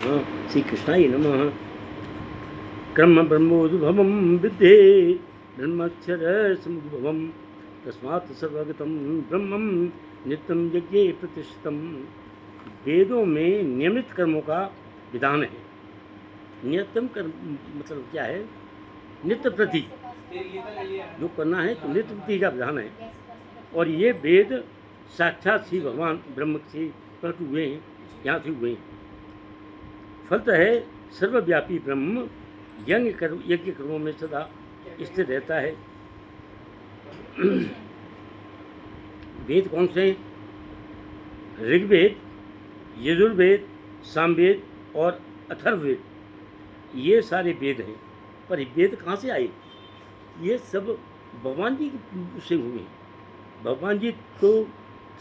श्री कृष्णाय नमः। क्रम ब्रह्मोद्भवं विद्धे ब्रह्मक्षर समुद्भवं तस्मात् सर्वगतं ब्रह्मं नित्यं यज्ञे प्रतिष्ठितं। वेदों में नियमित कर्मों का विधान है। नियतम कर्म मतलब क्या है? नित्य प्रति जो करना है तो नित्य प्रति का विधान है। और ये वेद साक्षात श्री भगवान ब्रह्म से प्रकट हुए हैं, यहाँ से हुए हैं। फलतः है सर्वव्यापी ब्रह्म यज्ञ कर्मों में सदा स्थित रहता है। वेद कौन से हैं? ऋग्वेद, यजुर्वेद, सामवेद और अथर्ववेद, ये सारे वेद हैं। पर वेद कहाँ से आए? ये सब भगवान जी से हुए हैं। भगवान जी तो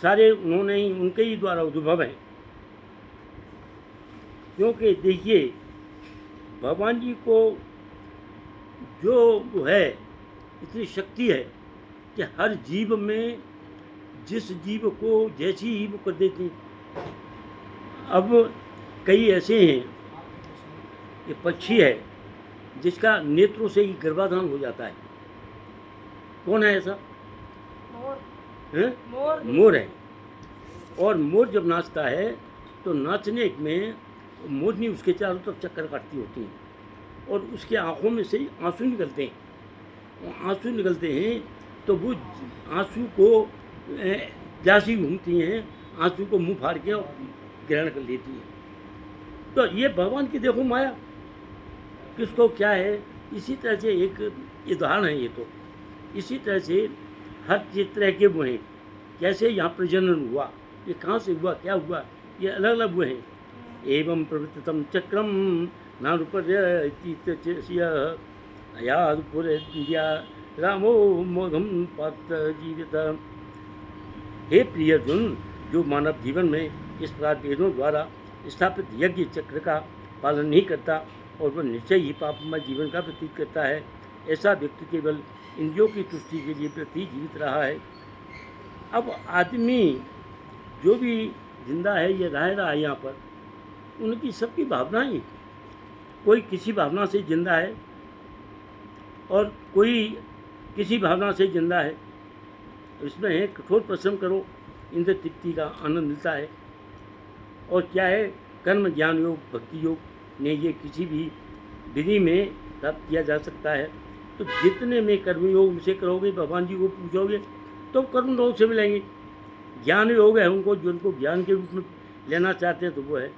सारे उन्होंने ही, उनके ही द्वारा उद्भव हैं। क्योंकि देखिए, भगवान जी को जो है इतनी शक्ति है कि हर जीव में जिस जीव को जैसी ही वो कर देती। अब कई ऐसे हैं, ये पक्षी है जिसका नेत्रों से ही गर्भाधान हो जाता है। कौन है ऐसा? मोर है। और मोर जब नाचता है तो नाचने में मोरनी उसके चारों तरफ चक्कर काटती होती है और उसके आँखों में से आंसू निकलते हैं। आंसू निकलते हैं तो वो आंसू को प्यासी घूमती हैं, आंसू को मुंह फाड़ के ग्रहण कर लेती हैं। तो ये भगवान की देखो माया, किसको क्या है। इसी तरह से एक उदाहरण है ये। तो इसी तरह से हर तरह के वो हैं। कैसे यहाँ प्रजनन हुआ, ये कहाँ से हुआ, क्या हुआ, ये अलग अलग वो हैं। एवं प्रवृत्तम चक्रम नानुपर्या रामो मोघम पात्र जीवित। हे प्रियजन, जो मानव जीवन में इस प्रकार वेदों द्वारा स्थापित यज्ञ चक्र का पालन नहीं करता और वह निश्चय ही पापमय जीवन का प्रतीक करता है, ऐसा व्यक्ति केवल इंद्रियों की तुष्टि के लिए प्रति जीवित रहा है। अब आदमी जो भी जिंदा है, ये रह रहा है यहाँ पर, उनकी सबकी भावनाएं, कोई किसी भावना से जिंदा है और कोई किसी भावना से जिंदा है। इसमें है कठोर परिश्रम करो, इंद्र तृप्ति का आनंद मिलता है। और क्या है? कर्म ज्ञान योग भक्ति योग ने ये किसी भी विधि में प्राप्त किया जा सकता है। तो जितने में कर्म योग से करोगे, भगवान जी को पूछोगे तो कर्म योग से मिलेंगे। ज्ञान योग है उनको, जो उनको ज्ञान के रूप में लेना चाहते हैं तो वो है।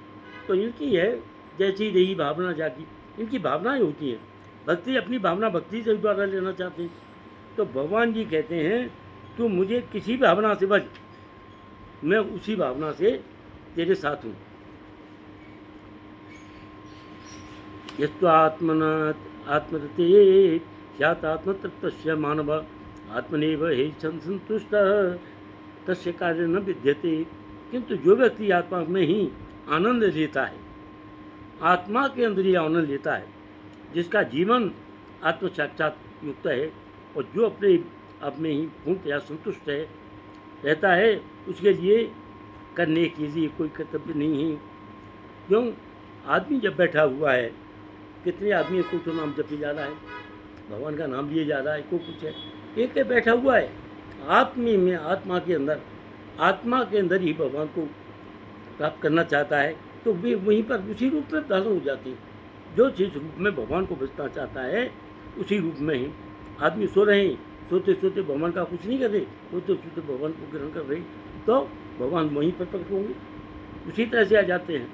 तो इनकी है जैसी रही भावना जाती, इनकी भावनाएं होती हैं। भक्ति अपनी भावना भक्ति से द्वारा लेना चाहते हैं। तो भगवान जी कहते हैं तू मुझे किसी भावना से बच, मैं उसी भावना से तेरे साथ हूँ। यस्त्वात्मन आत्मरते ह्यात आत्मतत्त्वस्य मानव आत्मनेव हे संतुष्ट तस्य कार्य न विद्यते। किंतु जो व्यक्ति आत्मा में ही आनंद लेता है, आत्मा के अंदर ही आनंद लेता है, जिसका जीवन आत्म साक्षात युक्त है और जो अपने आप में ही पूर्णतया संतुष्ट है रहता है, उसके लिए करने के लिए कोई कर्तव्य नहीं है। क्यों? आदमी जब बैठा हुआ है, कितने आदमी, कोई तो नाम जपी जा रहा है, भगवान का नाम लिए जा रहा है, कोई कुछ है, एक बैठा हुआ है आत्मी में, आत्मा के अंदर ही भगवान को प्राप्त करना चाहता है। तो वे वहीं पर उसी रूप में धारण हो जाती है। जो जिस रूप में भगवान को बचना चाहता है उसी रूप में ही। आदमी सो रहे हैं, सोते सोते भगवान का कुछ नहीं कर रहे, सोते सोते भगवान को ग्रहण कर रहे, तो भगवान वहीं पर प्रकट होंगे, उसी तरह से आ जाते हैं।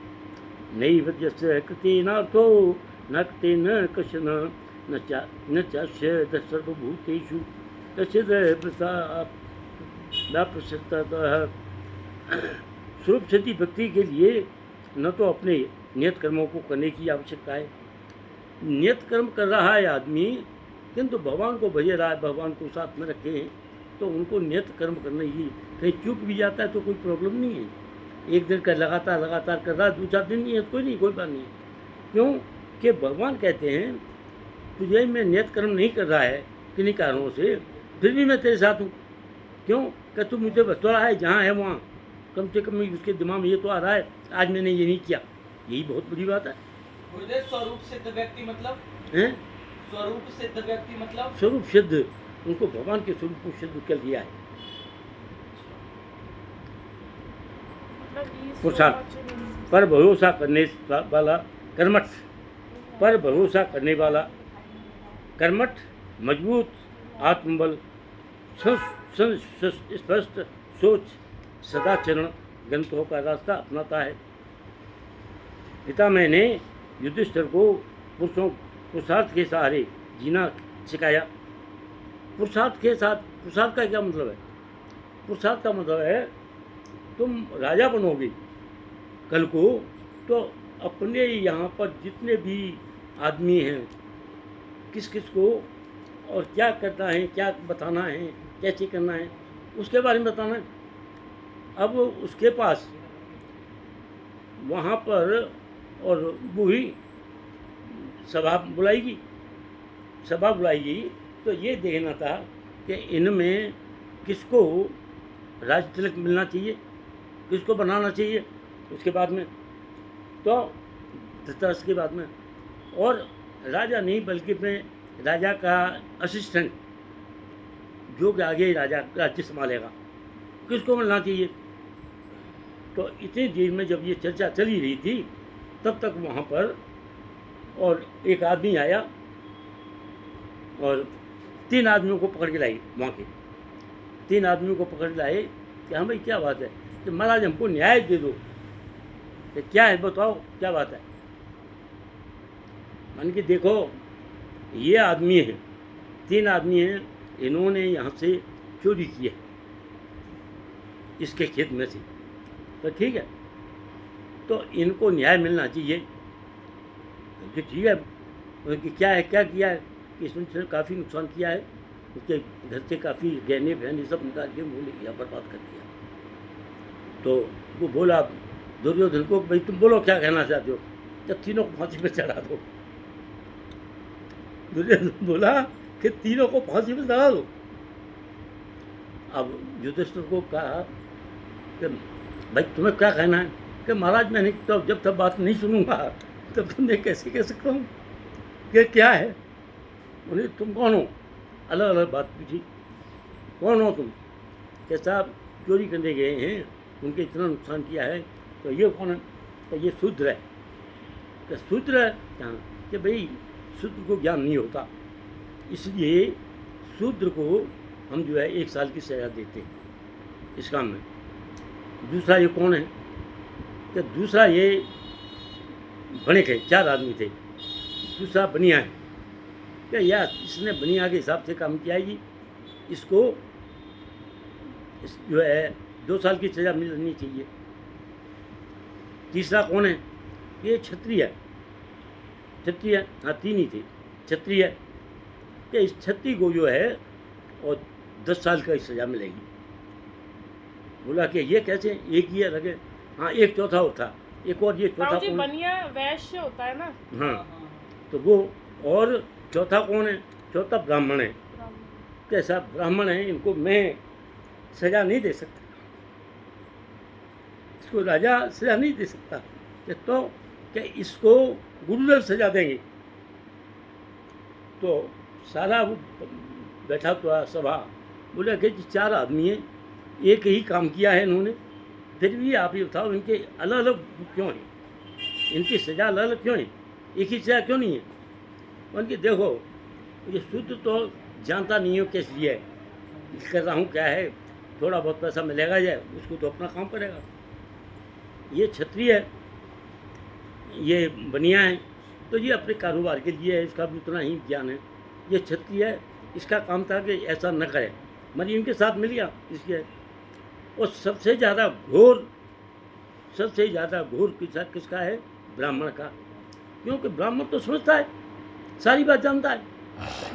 नई वजह कृते नार्थो न कृते न कशन न चाश्य सर्वभूतेषु स्वरूप सिद्धि भक्ति के लिए न तो अपने नियत कर्मों को करने की आवश्यकता है। नियत कर्म कर रहा है आदमी, किंतु भगवान को भजे रहा है, भगवान को साथ में रखे हैं, तो उनको नियत कर्म करने की, कहीं चूक भी जाता है तो कोई प्रॉब्लम नहीं है। एक दिन का लगातार कर रहा है, 2-4 दिन नहीं है, कोई बात नहीं है। क्यों कि भगवान कहते हैं तुझे मैं नियत कर्म नहीं कर रहा है किन्हीं कारणों से, फिर भी मैं तेरे साथ हूँ। क्यों कि तू मुझे बतला है, जहाँ है वहाँ कम से कम उसके दिमाग में ये तो आ रहा है आज मैंने ये नहीं किया, यही बहुत बड़ी बात है। गुरुदेव स्वरूप सिद्ध व्यक्ति मतलब? हैं? स्वरूप सिद्ध व्यक्ति मतलब? स्वरूप सिद्ध, उनको भगवान के स्वरूप को सिद्ध कर दिया है। पुरुषार्थ पर भरोसा करने वाला कर्मठ, पर भरोसा करने वाला कर्मठ, मजबूत आत्मबल, स्पष्ट सोच, सदाचरण ग्रंथों का रास्ता अपनाता है। पितामह ने युधिष्ठिर को पुरुषार्थ के सहारे जीना सिखाया। पुरुषार्थ के साथ, पुरुषार्थ का क्या मतलब है? पुरुषार्थ का मतलब है तुम राजा बनोगे कल को, तो अपने यहाँ पर जितने भी आदमी हैं, किस किस को और क्या करना है, क्या बताना है, कैसे करना है, उसके बारे में बताना है। अब उसके पास वहाँ पर और वही सभा बुलाएगी, तो ये देखना था कि इनमें किसको राज तिलक मिलना चाहिए, किसको बनाना चाहिए उसके बाद में, तो धृतराष्ट्र के बाद में। और राजा नहीं बल्कि अपने राजा का असिस्टेंट जो कि आगे राजा राज्य संभालेगा, किसको मिलना चाहिए। तो इतनी देर में जब ये चर्चा चली रही थी तब तक वहाँ पर और एक आदमी आया और 3 आदमियों को पकड़ के लाई। वहाँ के 3 आदमियों को पकड़ के लाए कि हाँ भाई क्या बात है, कि महाराज हमको न्याय दे दो। कि क्या है बताओ, क्या बात है। मान के देखो, ये आदमी है, 3 आदमी हैं, इन्होंने यहाँ से चोरी की है इसके खेत में से, तो ठीक है, तो इनको न्याय मिलना चाहिए। कि ठीक है, उनकी क्या है, क्या किया है कि इसने काफ़ी नुकसान किया है, उसके घर से काफ़ी गहने बहने सब निकाल के बोले किया, बर्बाद कर दिया। तो वो बोला दुर्योधन को, भाई तुम बोलो क्या कहना चाहते हो, जब तीनों को फांसी पे चढ़ा दो। दुर्योधन बोला कि तीनों को फांसी पे चढ़ा दो। अब युधिष्ठिर को कहा कि भाई तुम्हें क्या कहना है, कि महाराज मैंने तो जब तक बात नहीं सुनूंगा तब तुमने कैसे कह सकता हूँ कि क्या है। बोले तुम कौन हो, अलग अलग बात पूछी, कौन हो तुम, कि साहब चोरी करने गए हैं, उनके इतना नुकसान किया है, तो ये कौन है, तो ये शूद्र है। तो शूद्र है क्या, कि भाई शूद्र को ज्ञान नहीं होता, इसलिए शूद्र को हम जो है 1 साल की सजा देते हैं इस काम में। दूसरा ये कौन है, कि दूसरा ये बणिक है, 4 आदमी थे। दूसरा बनिया है, कि यार इसने बनिया के हिसाब से काम किया है, इसको जो है 2 साल की सजा मिलनी चाहिए। तीसरा कौन है, ये क्षत्रिय है, क्षत्रिय, हाँ 3 ही थे, क्षत्रिय है, कि इस क्षत्रिय को जो है और 10 साल का सजा मिलेगी। बोला कि ये कैसे, एक ही है लगे, हाँ एक चौथा और था, एक और ये चौथा कौन, बनिया वैश्य होता है ना, हाँ तो वो, और चौथा कौन है, चौथा ब्राह्मण है। कैसा ब्राह्मण है, इनको मैं सजा नहीं दे सकता, इसको राजा सजा नहीं दे सकता, तो क्या इसको गुरुदेव सजा देंगे। तो सारा वो बैठा तो सभा, बोले कि 4 आदमी हैं, एक ही काम किया है इन्होंने, फिर भी आप ये बताओ इनके अलग अलग क्यों हैं, इनकी सजा अलग अलग क्यों है, एक ही सजा क्यों नहीं है। उनकी देखो, ये शुद्ध तो जानता नहीं हो किस लिए कर रहा हूँ, क्या है, थोड़ा बहुत पैसा मिलेगा जाए उसको तो अपना काम करेगा। ये क्षत्रिय है, ये बनिया है, तो ये अपने कारोबार के लिए है, इसका भी उतना ही ज्ञान है। ये क्षत्रिय है, इसका काम था कि ऐसा न करे, मरी इनके साथ मिल गया इसलिए। और सबसे ज़्यादा घोर किसका है, ब्राह्मण का, क्योंकि ब्राह्मण तो समझता है, सारी बात जानता है।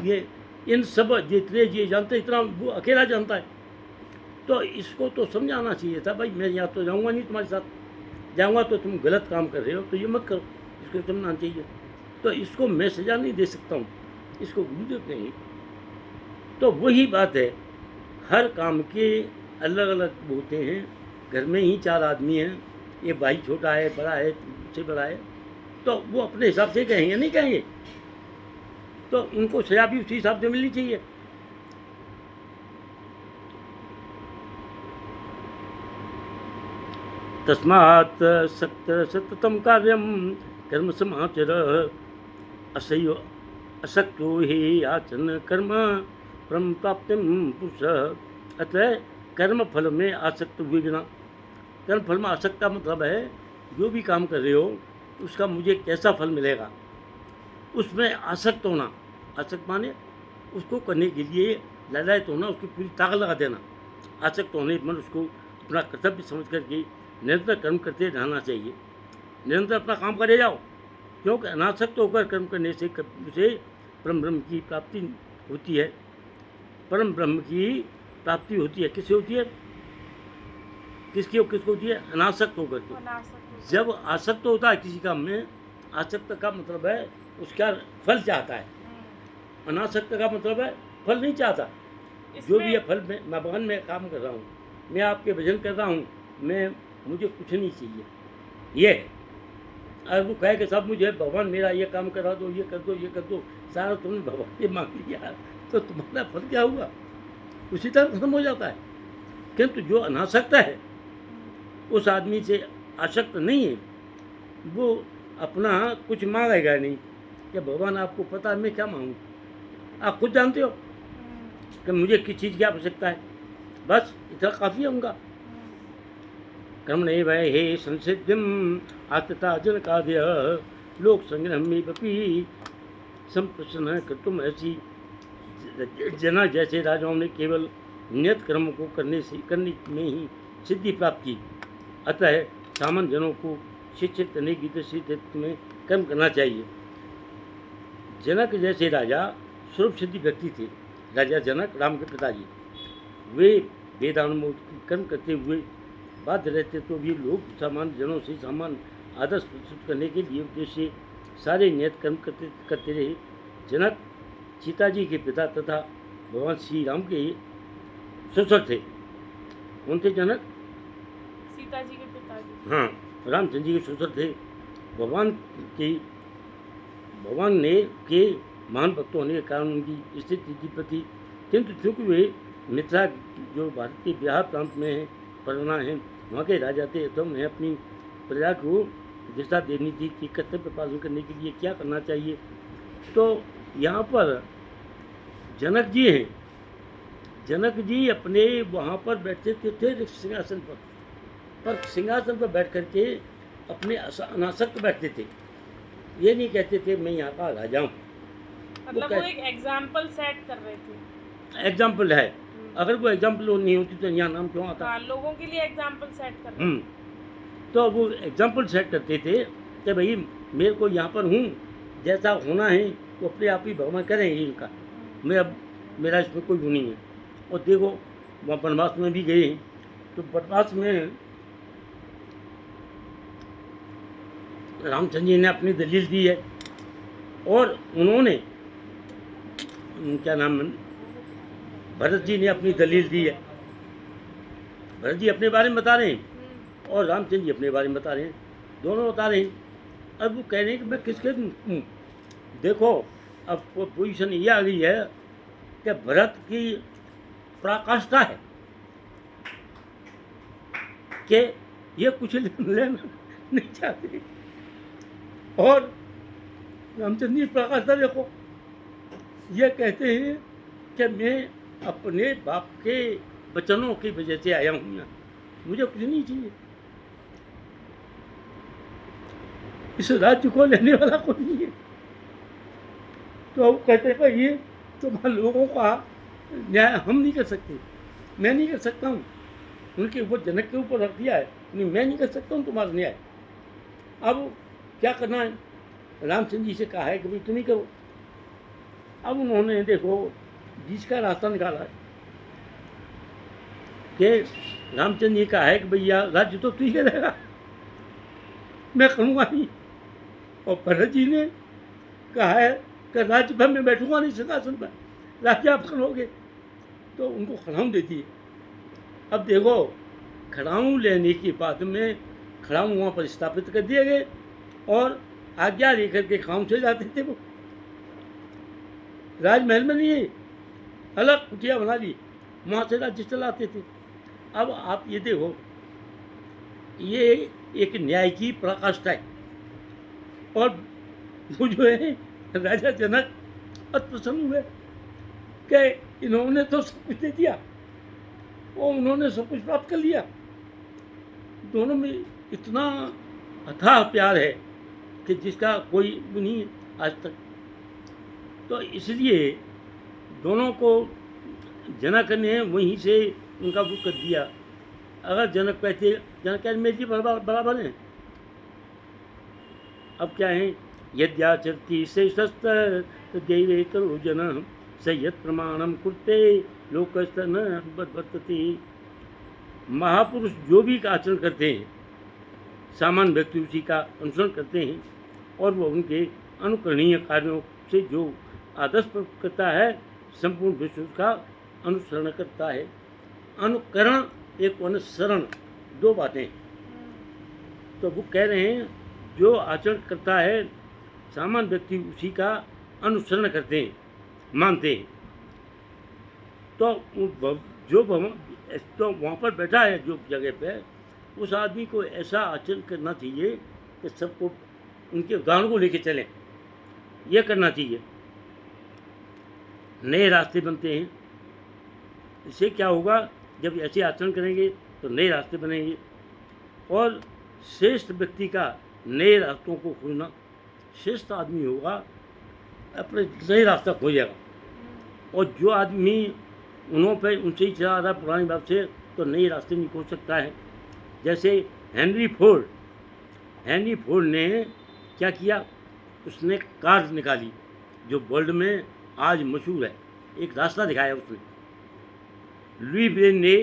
ये इन सब जितने ये जानते इतना वो अकेला जानता है, तो इसको तो समझाना चाहिए था, भाई मैं यहाँ तो जाऊँगा नहीं, तुम्हारे साथ जाऊँगा तो तुम गलत काम कर रहे हो, तो ये मत करो, इसको समझना चाहिए। तो इसको मैं सजा नहीं दे सकता हूँ, इसको गुरुदेव देंगे। तो वही बात है, हर काम के अलग अलग होते हैं। घर में ही 4 आदमी हैं, ये भाई छोटा है, बड़ा है, उससे बड़ा है, तो वो अपने हिसाब से कहेंगे, नहीं कहेंगे। तो उनको सजा भी उसी हिसाब से मिलनी चाहिए। तस्मात् सततं कार्यं कर्म समाचर असह्यो असक्तो हि आचरण कर्म परम प्राप्तिम पुरुष। अतः कर्म फल में आसक्त हुए बिना, कर्म फल में आसक्त का मतलब है जो भी काम कर रहे हो उसका मुझे कैसा फल मिलेगा, उसमें आसक्त होना। आसक्त माने उसको करने के लिए ललायत होना, उसकी पूरी ताकत लगा देना। आसक्त होने मन उसको अपना कर्तव्य समझ करके निरंतर कर्म करते रहना चाहिए। निरंतर अपना काम करे जाओ, क्योंकि अनासक्त होकर कर्म करने से परम ब्रह्म की प्राप्ति होती है। परम ब्रह्म की प्राप्ति होती है, किससे होती है? किसको होती है? अनासक्त होकर के। जब आसक्त होता है किसी काम में, आसक्त का मतलब है उसका फल चाहता है। अनासक्त का मतलब है फल नहीं चाहता। जो भी है फल में, मैं भगवान में काम कर रहा हूँ, मैं आपके भजन कर रहा हूँ, मुझे कुछ नहीं चाहिए। ये अगर वो कहे कि सब मुझे भगवान मेरा ये काम करा दो, ये कर दो, ये कर दो, सारा तुमने भगवान से मांग लिया, तो तुम्हारा फल क्या हुआ? उसी तरह खत्म हो जाता है। किंतु जो अनासक्त है, उस आदमी से आसक्त नहीं है, वो अपना कुछ मांगेगा नहीं कि भगवान आपको पता है मैं क्या मांगूँ। आप खुद जानते हो कि मुझे किस चीज़ की आवश्यकता है, बस इतना काफ़ी है उनका। कर्म नहीं भय हे संसिद्धिम आत्ता जनकाद्य लोक संग्रहमी बपी संप्रसन्न कर्तुम ऐसी। जना जैसे राजाओं ने केवल नियत कर्म को करने में ही सिद्धि प्राप्त की, अतः सामान्य जनों को शिक्षित करने की दृष्टि में कर्म करना चाहिए। जनक जैसे राजा स्वरूप सिद्धि व्यक्ति थे। राजा जनक, राम के पिताजी, वे वेदानुमोद कर्म करते हुए बाध्य रहते, तो भी लोग सामान्य जनों से समान आदर्श प्रस्तुत करने के लिए उद्देश्य से सारे नियत कर्म करते रहे। जनक सीता जी के पिता तथा भगवान श्री राम के ससुर थे। कौन थे जनक? सीता जी के पिताजी। हाँ, रामचंद्र जी के ससुर थे। भगवान ने के महान भक्त होने के कारण उनकी स्थिति थी थी। किंतु चूंकि वे मिथिला, जो भारत के बिहार प्रांत में है, परगना है, वहाँ के राजा थे, तो उन्हें अपनी प्रजा को दिशा देनी थी कि कर्तव्य पालन करने के लिए क्या करना चाहिए। तो यहाँ पर जनक जी हैं। जनक जी अपने वहाँ पर बैठते थे सिंहासन पर सिंहासन पर बैठ करके अपने अनासक्त बैठते थे। ये नहीं कहते थे मैं यहाँ का राजा हूँ। मतलब वो एक एग्जाम्पल सेट कर रहे थे। एग्जाम्पल है। अगर वो एग्जाम्पल नहीं होती तो यहाँ नाम क्यों आता? हाँ, लोगों के लिए एग्जाम्पल सेट कर रहे थे। तो वो एग्जाम्पल सेट करते थे कि भाई मेरे को यहाँ पर हूँ, जैसा होना है वो अपने आप ही भगवान करेंगे इनका, मैं अब मेरा इसमें कोई वो नहीं है। और देखो वहाँ वनवास में भी गए, तो वनवास में रामचंद्र जी ने अपनी दलील दी है, और उन्होंने क्या नाम है, भरत जी ने अपनी दलील दी है। भरत जी अपने बारे में बता रहे हैं और रामचंद्र जी अपने बारे में बता रहे हैं, दोनों बता रहे हैं। अब वो कह रहे हैं कि मैं किसके देखो अब पोजीशन ये आ गई है कि भरत की पराकाष्ठा है कि ये कुछ लेना नहीं चाहते, और रामचंद्र जी पराकाष्ठा देखो, ये कहते हैं कि मैं अपने बाप के वचनों की वजह से आया हूँ यहाँ, मुझे कुछ नहीं चाहिए, इस राज्य को लेने वाला कोई नहीं है। तो वो कहते हैं कि ये तुम्हारे लोगों का न्याय हम नहीं कर सकते, मैं नहीं कर सकता हूँ, उनके ऊपर जनक के ऊपर रख दिया है, मैं नहीं कर सकता हूँ तुम्हारा न्याय। अब क्या करना है? रामचंद्र जी से कहा है कि भाई तुम ही करो। अब उन्होंने देखो बीच का रास्ता निकाला है कि रामचंद्र जी का है कि भैया राज्य तो तू ही रहेगा, मैं करूँगा नहीं। और भरत जी ने कहा है कि राज्य भर में बैठूंगा नहीं सिंहासन पर, राज्य आप करोगे। तो उनको खड़ाऊँ देती है। अब देखो खड़ाऊँ लेने के बाद में खड़ाऊँ वहाँ पर स्थापित कर दिए गए, और आज्ञा लेकर के काम से जाते थे वो, राजमहल में नहीं, अलग कुटिया बना ली, वहाँ से राज्य चलाते थे। अब आप ये देखो, ये एक न्याय की पराकाष्ठा है। और वो जो है राजा जनक अति प्रसन्न हुए कि इन्होंने तो सब कुछ दे दिया और उन्होंने सब कुछ प्राप्त कर लिया। दोनों में इतना अथाह प्यार है कि जिसका कोई वो नहीं है आज तक। तो इसलिए दोनों को जनक ने वहीं से उनका वो कर दिया। अगर जनक कहते, जनक कह मेरे जी बराबर हैं। अब क्या है, यद्याचरति श्रेष्ठस्त देवे करो जन संयत प्रमाणम कुर्ते लोकस्त न वर्तते। महापुरुष जो भी आचरण करते हैं, सामान्य व्यक्ति उसी का अनुसरण करते हैं, और वो उनके अनुकरणीय कार्यों से जो आदर्श प्राप्त करता है, संपूर्ण विश्व का अनुसरण करता है। अनुकरण एक अनुसरण, दो बातें। तो वो कह रहे हैं जो आचरण करता है सामान्य व्यक्ति उसी का अनुसरण करते हैं, मानते हैं। तो जो तो वहाँ पर बैठा है जो जगह पे, उस आदमी को ऐसा आचरण करना चाहिए कि सबको उनके उदाहरण को लेके चलें, ये करना चाहिए। नए रास्ते बनते हैं। इससे क्या होगा, जब ऐसे आचरण करेंगे तो नए रास्ते बनेंगे। और श्रेष्ठ व्यक्ति का नए रास्तों को खोजना, श्रेष्ठ आदमी होगा अपने नए रास्ता खोजेगा। और जो आदमी उनसे ही चला रहा पुरानी बात से, तो नए रास्ते नहीं खोज सकता है। जैसे हेनरी फोर्ड ने क्या किया, उसने कार निकाली जो वर्ल्ड में आज मशहूर है, एक रास्ता दिखाया उसने। लुई ब्रेन ने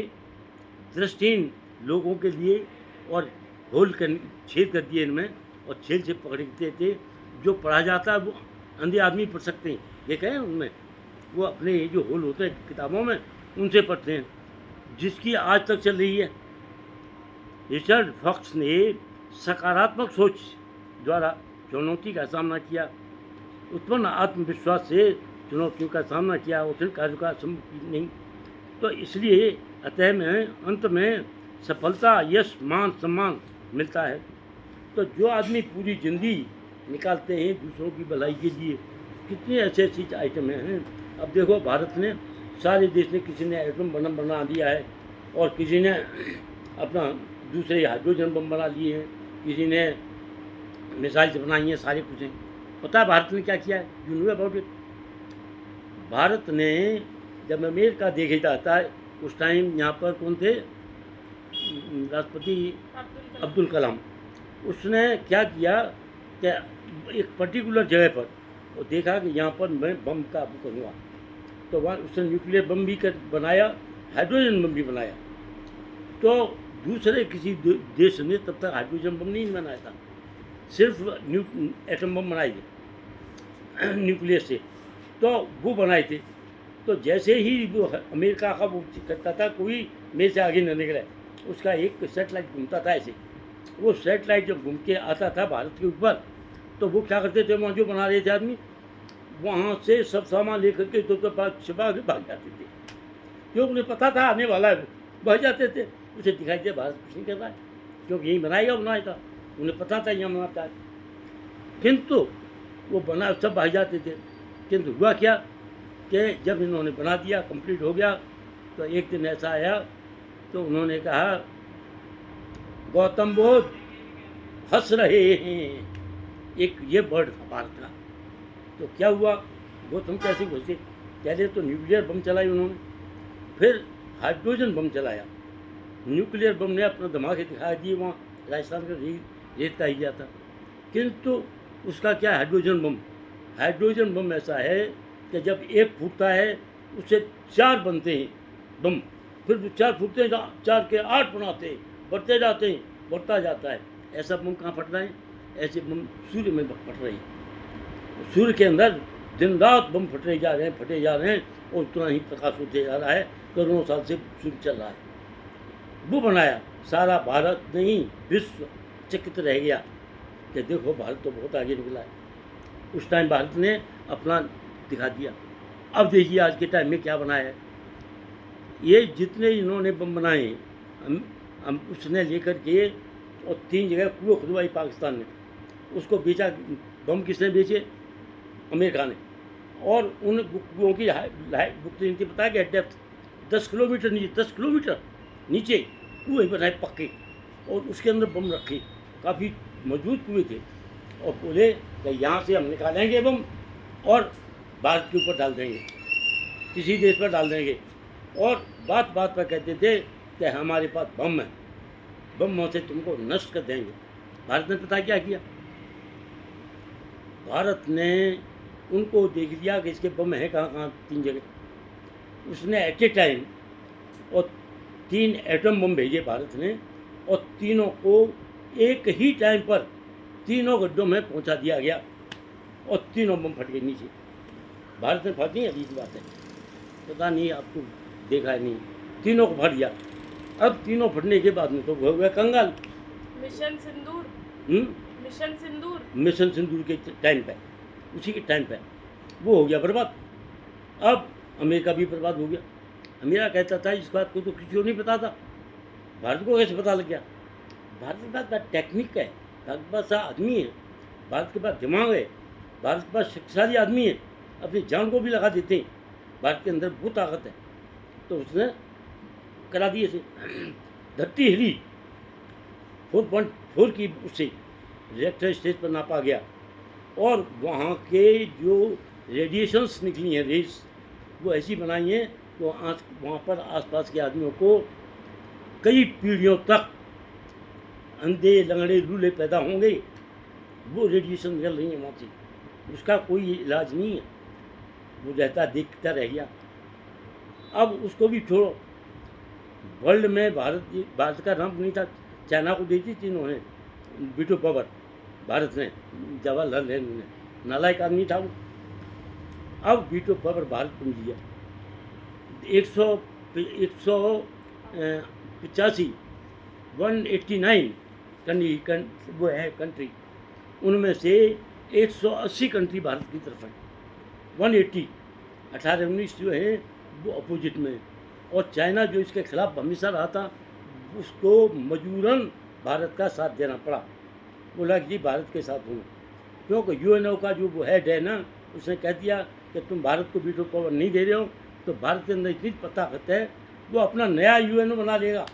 दृष्टिहीन लोगों के लिए और होल कर छेद कर दिए इनमें, और छेद से पकड़ते थे। जो पढ़ा जाता है वो अंधे आदमी पढ़ सकते हैं, ये कहें उनमें, वो अपने ये जो होल होते हैं किताबों में उनसे पढ़ते हैं, जिसकी आज तक चल रही है। रिचर्ड फॉक्स ने सकारात्मक सोच द्वारा चुनौती का सामना किया, उत्पन्न आत्मविश्वास से चुनौतियों का सामना किया, उठन कार्य का संभव नहीं। तो इसलिए अतः में अंत में सफलता, यश, मान, सम्मान मिलता है। तो जो आदमी पूरी जिंदगी निकालते हैं दूसरों की भलाई के लिए, कितने ऐसे ऐसी आइटम हैं। अब देखो, भारत ने, सारे देश ने, किसी ने एटम बम बना दिया है, और किसी ने अपना दूसरे हाइड्रोजन बम बना लिए हैं, किसी ने मिसाइल्स बनाई हैं, सारे कुछ हैं। पता है भारत ने क्या किया है? You know about it? Bharat ने जब अमेरिका देखा जाता है, उस टाइम यहाँ पर कौन थे राष्ट्रपति? अब्दुल कलाम। उसने क्या किया कि एक पर्टिकुलर जगह पर वो देखा कि यहाँ पर मैं बम का करूँगा, तो वहाँ उसने न्यूक्लियर बम भी बनाया, हाइड्रोजन बम भी बनाया। तो दूसरे किसी देश ने तब तक हाइड्रोजन बम नहीं बनाया था, सिर्फ एटम बम बनाए थे न्यूक्लियर से, तो वो बनाए थे। तो जैसे ही वो अमेरिका का वो करता था, कोई मेरे से आगे न निकले, उसका एक सेटेलाइट घूमता था ऐसे। वो सेटेलाइट जब घूम के आता था भारत के ऊपर, तो वो क्या करते थे, वहाँ जो बना रहे थे आदमी, वहाँ से सब सामान लेकर के तो बात छिपा के भाग जाते थे, क्योंकि उन्हें पता था आने वाला है, वो भाग जाते थे। उसे दिखाई दिया भारत कुछ नहीं कर रहा है, क्योंकि यही बनाया था, उन्हें पता था यहाँ बनाता है, किंतु वो बना सब भाग जाते थे। किंतु हुआ क्या कि जब इन्होंने बना दिया, कंप्लीट हो गया, तो एक दिन ऐसा आया, तो उन्होंने कहा गौतम बुद्ध हंस रहे हैं, एक ये वर्ड था भारत का। तो क्या हुआ, गौतम कैसे घुसे? पहले तो न्यूक्लियर बम चलाई उन्होंने, फिर हाइड्रोजन बम चलाया। न्यूक्लियर बम ने अपना धमाके दिखा दिए, वहाँ राजस्थान का रेत का एरिया था। किंतु उसका क्या, हाइड्रोजन बम ऐसा है कि जब एक फूटता है उससे 4 बनते हैं बम, फिर 4 फूटते हैं, 4 के 8 बनाते हैं, बढ़ते जाते हैं, बढ़ता जाता है। ऐसा बम कहाँ फट रहा है? ऐसे बम सूर्य में फट रहे हैं। सूर्य के अंदर दिन रात बम फटे जा रहे हैं, और उतना ही प्रकाश होते जा रहा है। करोड़ों साल से सूर्य चल रहा है, वो बनाया। सारा भारत नहीं, विश्व चकित रह गया कि देखो भारत तो बहुत आगे निकला है। उस टाइम भारत ने अपना दिखा दिया। अब देखिए आज के टाइम में क्या बनाया है। ये जितने इन्होंने बम बनाए हम उसने लेकर के और 3 जगह कुएं खुदवाई पाकिस्तान ने, उसको बेचा। बम किसने बेचे? अमेरिका ने। और उन कुओं की बुक इनकी बताया गया डेप्थ 10 किलोमीटर नीचे, 10 किलोमीटर नीचे कुएं बनाए पक्के, और उसके अंदर बम रखे, काफ़ी मजबूत कुएं थे। और बोले कि यहाँ से हम निकालेंगे बम और भारत के ऊपर डाल देंगे, किसी देश पर डाल देंगे। और बात बात पर कहते थे कि हमारे पास बम है, बम से तुमको नष्ट कर देंगे। भारत ने पता क्या किया? भारत ने उनको देख लिया कि इसके बम है कहाँ कहाँ, 3 जगह। उसने एट ए टाइम और 3 एटम बम भेजे भारत ने, और तीनों को एक ही टाइम पर तीनों गड्ढों में पहुंचा दिया गया, और तीनों बम फट गए नीचे। भारत ने फट नहीं, अजीब बात है, पता नहीं आपको देखा है नहीं, तीनों को फट गया। अब तीनों फटने के बाद में तो हो गया कंगाल। मिशन सिंदूर, मिशन सिंदूर, मिशन सिंदूर के टाइम पे, उसी के टाइम पे वो हो गया बर्बाद। अब अमेरिका भी बर्बाद हो गया। अमेरिका कहता था इस बात को तो किसी को नहीं पता था, भारत को कैसे पता लग गया? भारत के पास टेक्निक है, भारत के पास आदमी है, भारत के पास दिमाग है, भारत के पास शक्तिशाली आदमी है, अपनी जान को भी लगा देते हैं। भारत के अंदर बहुत ताकत है। तो उसने करा दिए थे। धरती हिली 4.4 की, उससे रिएक्टर स्टेज पर नापा गया, और वहाँ के जो रेडिएशंस निकली हैं, रेस, वो ऐसी बनाई हैं तो वहाँ पर आसपास के आदमियों को कई पीढ़ियों तक अंधे लंगड़े लूले पैदा होंगे। वो रेडिएशन निकल रही है वहाँ से, उसका कोई इलाज नहीं है, वो रहता देखता रह गया। अब उसको भी छोड़ो, वर्ल्ड में भारत का नाम नहीं था, चाइना को दी थी इन्होंने वीटो पावर, भारत ने, जवाहरलाल नेहरू ने, नालायक आदमी था वो। अब वीटो पावर भारत को मिल गया। 189 वो है कंट्री, उनमें से 180 कंट्री भारत की तरफ है। 180, 18-19 जो है वो अपोजिट में है। और चाइना जो इसके खिलाफ हमेशा रहा था, उसको मजबूरन भारत का साथ देना पड़ा। बोला कि भारत के साथ हूँ, क्योंकि यूएनओ का जो वो हेड है ना, उसने कह दिया कि तुम भारत को वीटो पावर नहीं दे रहे हो, तो भारत के अंदर इतनी ताकत है, वो अपना नया यूएनओ बना लेगा,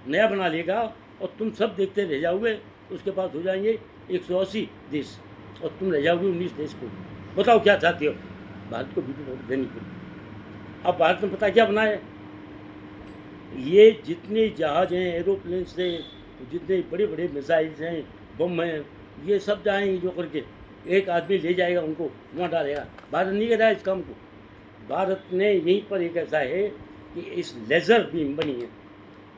नया बना लेगा, और तुम सब देखते रह जाओगे। उसके पास हो जाएंगे 180 देश, और तुम रह जाओगे 19 देश को। बताओ क्या चाहते हो? भारत को वीटो पावर देनी पड़ी। अब भारत ने पता क्या बनाया? ये जितने जहाज हैं, एरोप्लेन्स हैं, जितने बड़े बड़े मिसाइल्स हैं, बम हैं, ये सब जाएंगे जो करके एक आदमी ले जाएगा, उनको वहाँ डालेगा। भारत नहीं कर रहा है इस काम को। भारत ने यहीं पर एक ऐसा है कि इस लेज़र बीम बनी है,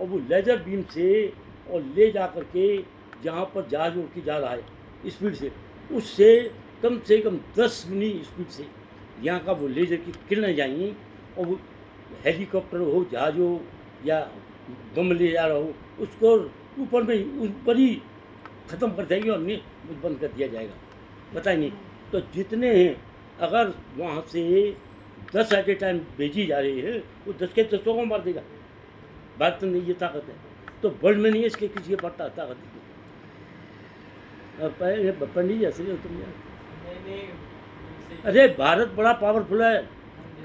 और वो लेज़र बीम से और ले जा कर के जहाँ पर जहाज उड़ के जा रहा है स्पीड से, उससे कम 10 गुनी स्पीड से यहाँ का वो लेज़र की किरणें जाएंगी, और वो हेलीकॉप्टर हो, जहाज हो, या बम ले जा रहा हो, उसको ऊपर ही ख़त्म कर देंगे और नहीं बंद कर दिया जाएगा। पता नहीं। तो जितने हैं, अगर वहाँ से 10 एट ए टाइम भेजी जा रही है, वो 10 के 10 को मार देगा। भारत में ये ताकत है, तो वर्ल्ड में नहीं है इसके किसी के पास ताकत। पंडित जी असली हो तुम यार। अरे भारत बड़ा पावरफुल है,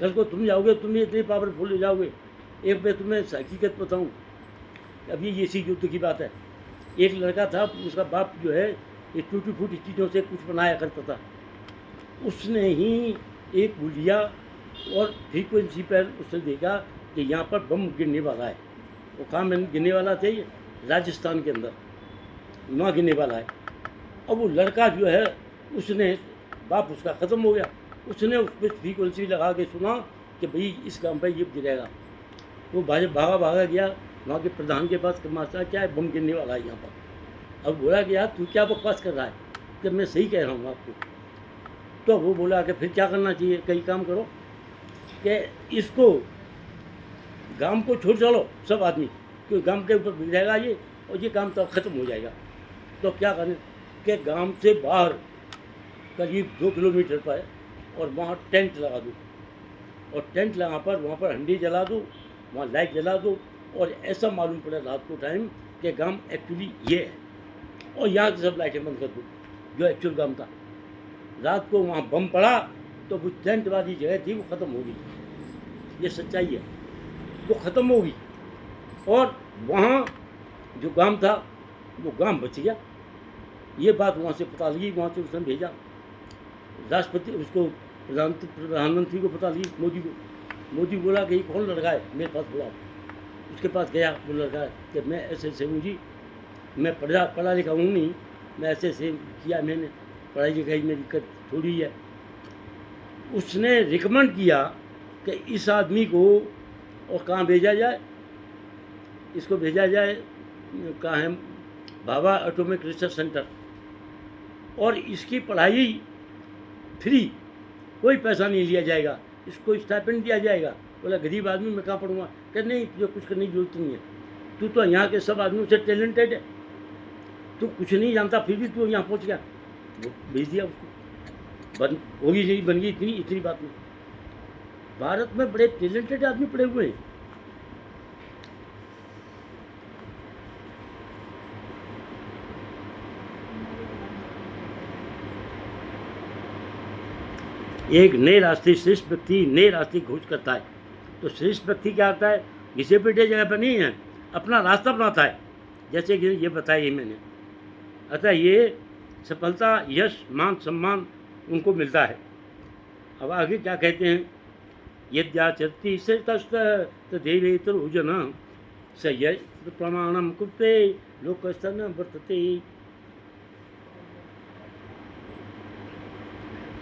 कल को तुम जाओगे, तुम भी इतने पावरफुल हो जाओगे। एक मैं तुम्हें हकीकत बताऊँ, अभी ये इसी युद्ध की बात है। एक लड़का था, उसका बाप जो है ये टूटी फूटी चीज़ों से कुछ बनाया करता था। उसने ही एक गुड़िया और फ्रीक्वेंसी पर उसने देखा कि यहाँ पर बम गिरने वाला है। वो कहाँ में गिरने वाला थे? राजस्थान के अंदर, वहाँ गिरने वाला है। अब वो लड़का जो है, उसने, बाप उसका ख़त्म हो गया, उसने उस पर फ्रीक्वेंसी लगा के सुना कि भाई इस गाँव पर ये गिरेगा। वो भागा गया वहाँ के प्रधान के पास, मास्टर क्या है, बम गिरने वाला है यहाँ पर। अब बोला कि यार तू क्या बकवास कर रहा है, जब मैं सही कह रहा हूँ आपको। तो वो बोला कि फिर क्या करना चाहिए? कई काम करो कि इसको गांव को छोड़ चलो सब आदमी, क्योंकि गांव के ऊपर बिगड़ेगा ये, और ये काम तो ख़त्म हो जाएगा। तो क्या करें? कि गांव से बाहर करीब 2 किलोमीटर पर और वहाँ टेंट लगा दो, और टेंट लगा पर वहाँ पर हंडी जला दो, वहाँ लाइट जला दो, और ऐसा मालूम पड़ा रात को टाइम कि गांव एक्चुअली ये है, और यहाँ की सब लाइटें बंद कर दो जो एक्चुअल गांव था। रात को वहाँ बम पड़ा तो वो टेंट वाली जगह थी वो ख़त्म हो गई, ये सच्चाई है, वो ख़त्म हो गई, और वहाँ जो गांव था वो गांव बच गया। ये बात वहाँ से पता लगी, वहाँ से उसने भेजा राष्ट्रपति, उसको प्रधानमंत्री को पता लगी, मोदी को। मोदी बोला कि ये कौन लड़का है, मेरे पास बुलाओ। उसके पास गया, वो लड़का कि मैं ऐसे ऐसे हूँ जी, मैं पढ़ा लिखा हूँ नहीं, मैं ऐसे ऐसे किया, मैंने पढ़ाई लिखाई में दिक्कत थोड़ी है। उसने रिकमेंड किया कि इस आदमी को और कहाँ भेजा जाए, इसको भेजा जाए कहाँ है, भाभा एटॉमिक रिसर्च सेंटर, और इसकी पढ़ाई फ्री, कोई पैसा नहीं लिया जाएगा, इसको स्टाइपेंड दिया जाएगा। बोला गरीब आदमी मैं कहाँ पढ़ूँगा, कि नहीं तुझे कुछ करने की जरूरत नहीं है, तू तो यहाँ के सब आदमियों से टैलेंटेड है, तू कुछ नहीं जानता फिर भी तू यहाँ पहुँच गया। वो भेज दिया उसको, बन होगी नहीं बन गई, इतनी बात नहीं। भारत में बड़े टैलेंटेड आदमी पड़े हुए हैं। एक नए रास्ते, श्रेष्ठ व्यक्ति नए रास्ते की खोज करता है। तो श्रेष्ठ व्यक्ति क्या आता है, घिसे पिटे जगह पर नहीं है, अपना रास्ता बनाता है, जैसे कि ये बताया ही मैंने। अतः ये सफलता, यश, मान सम्मान उनको मिलता है। अब आगे क्या कहते हैं, यद्याचरति तदेवेतरोजन स यत् प्रमाणम कुरुते लोकस्तन वर्तते।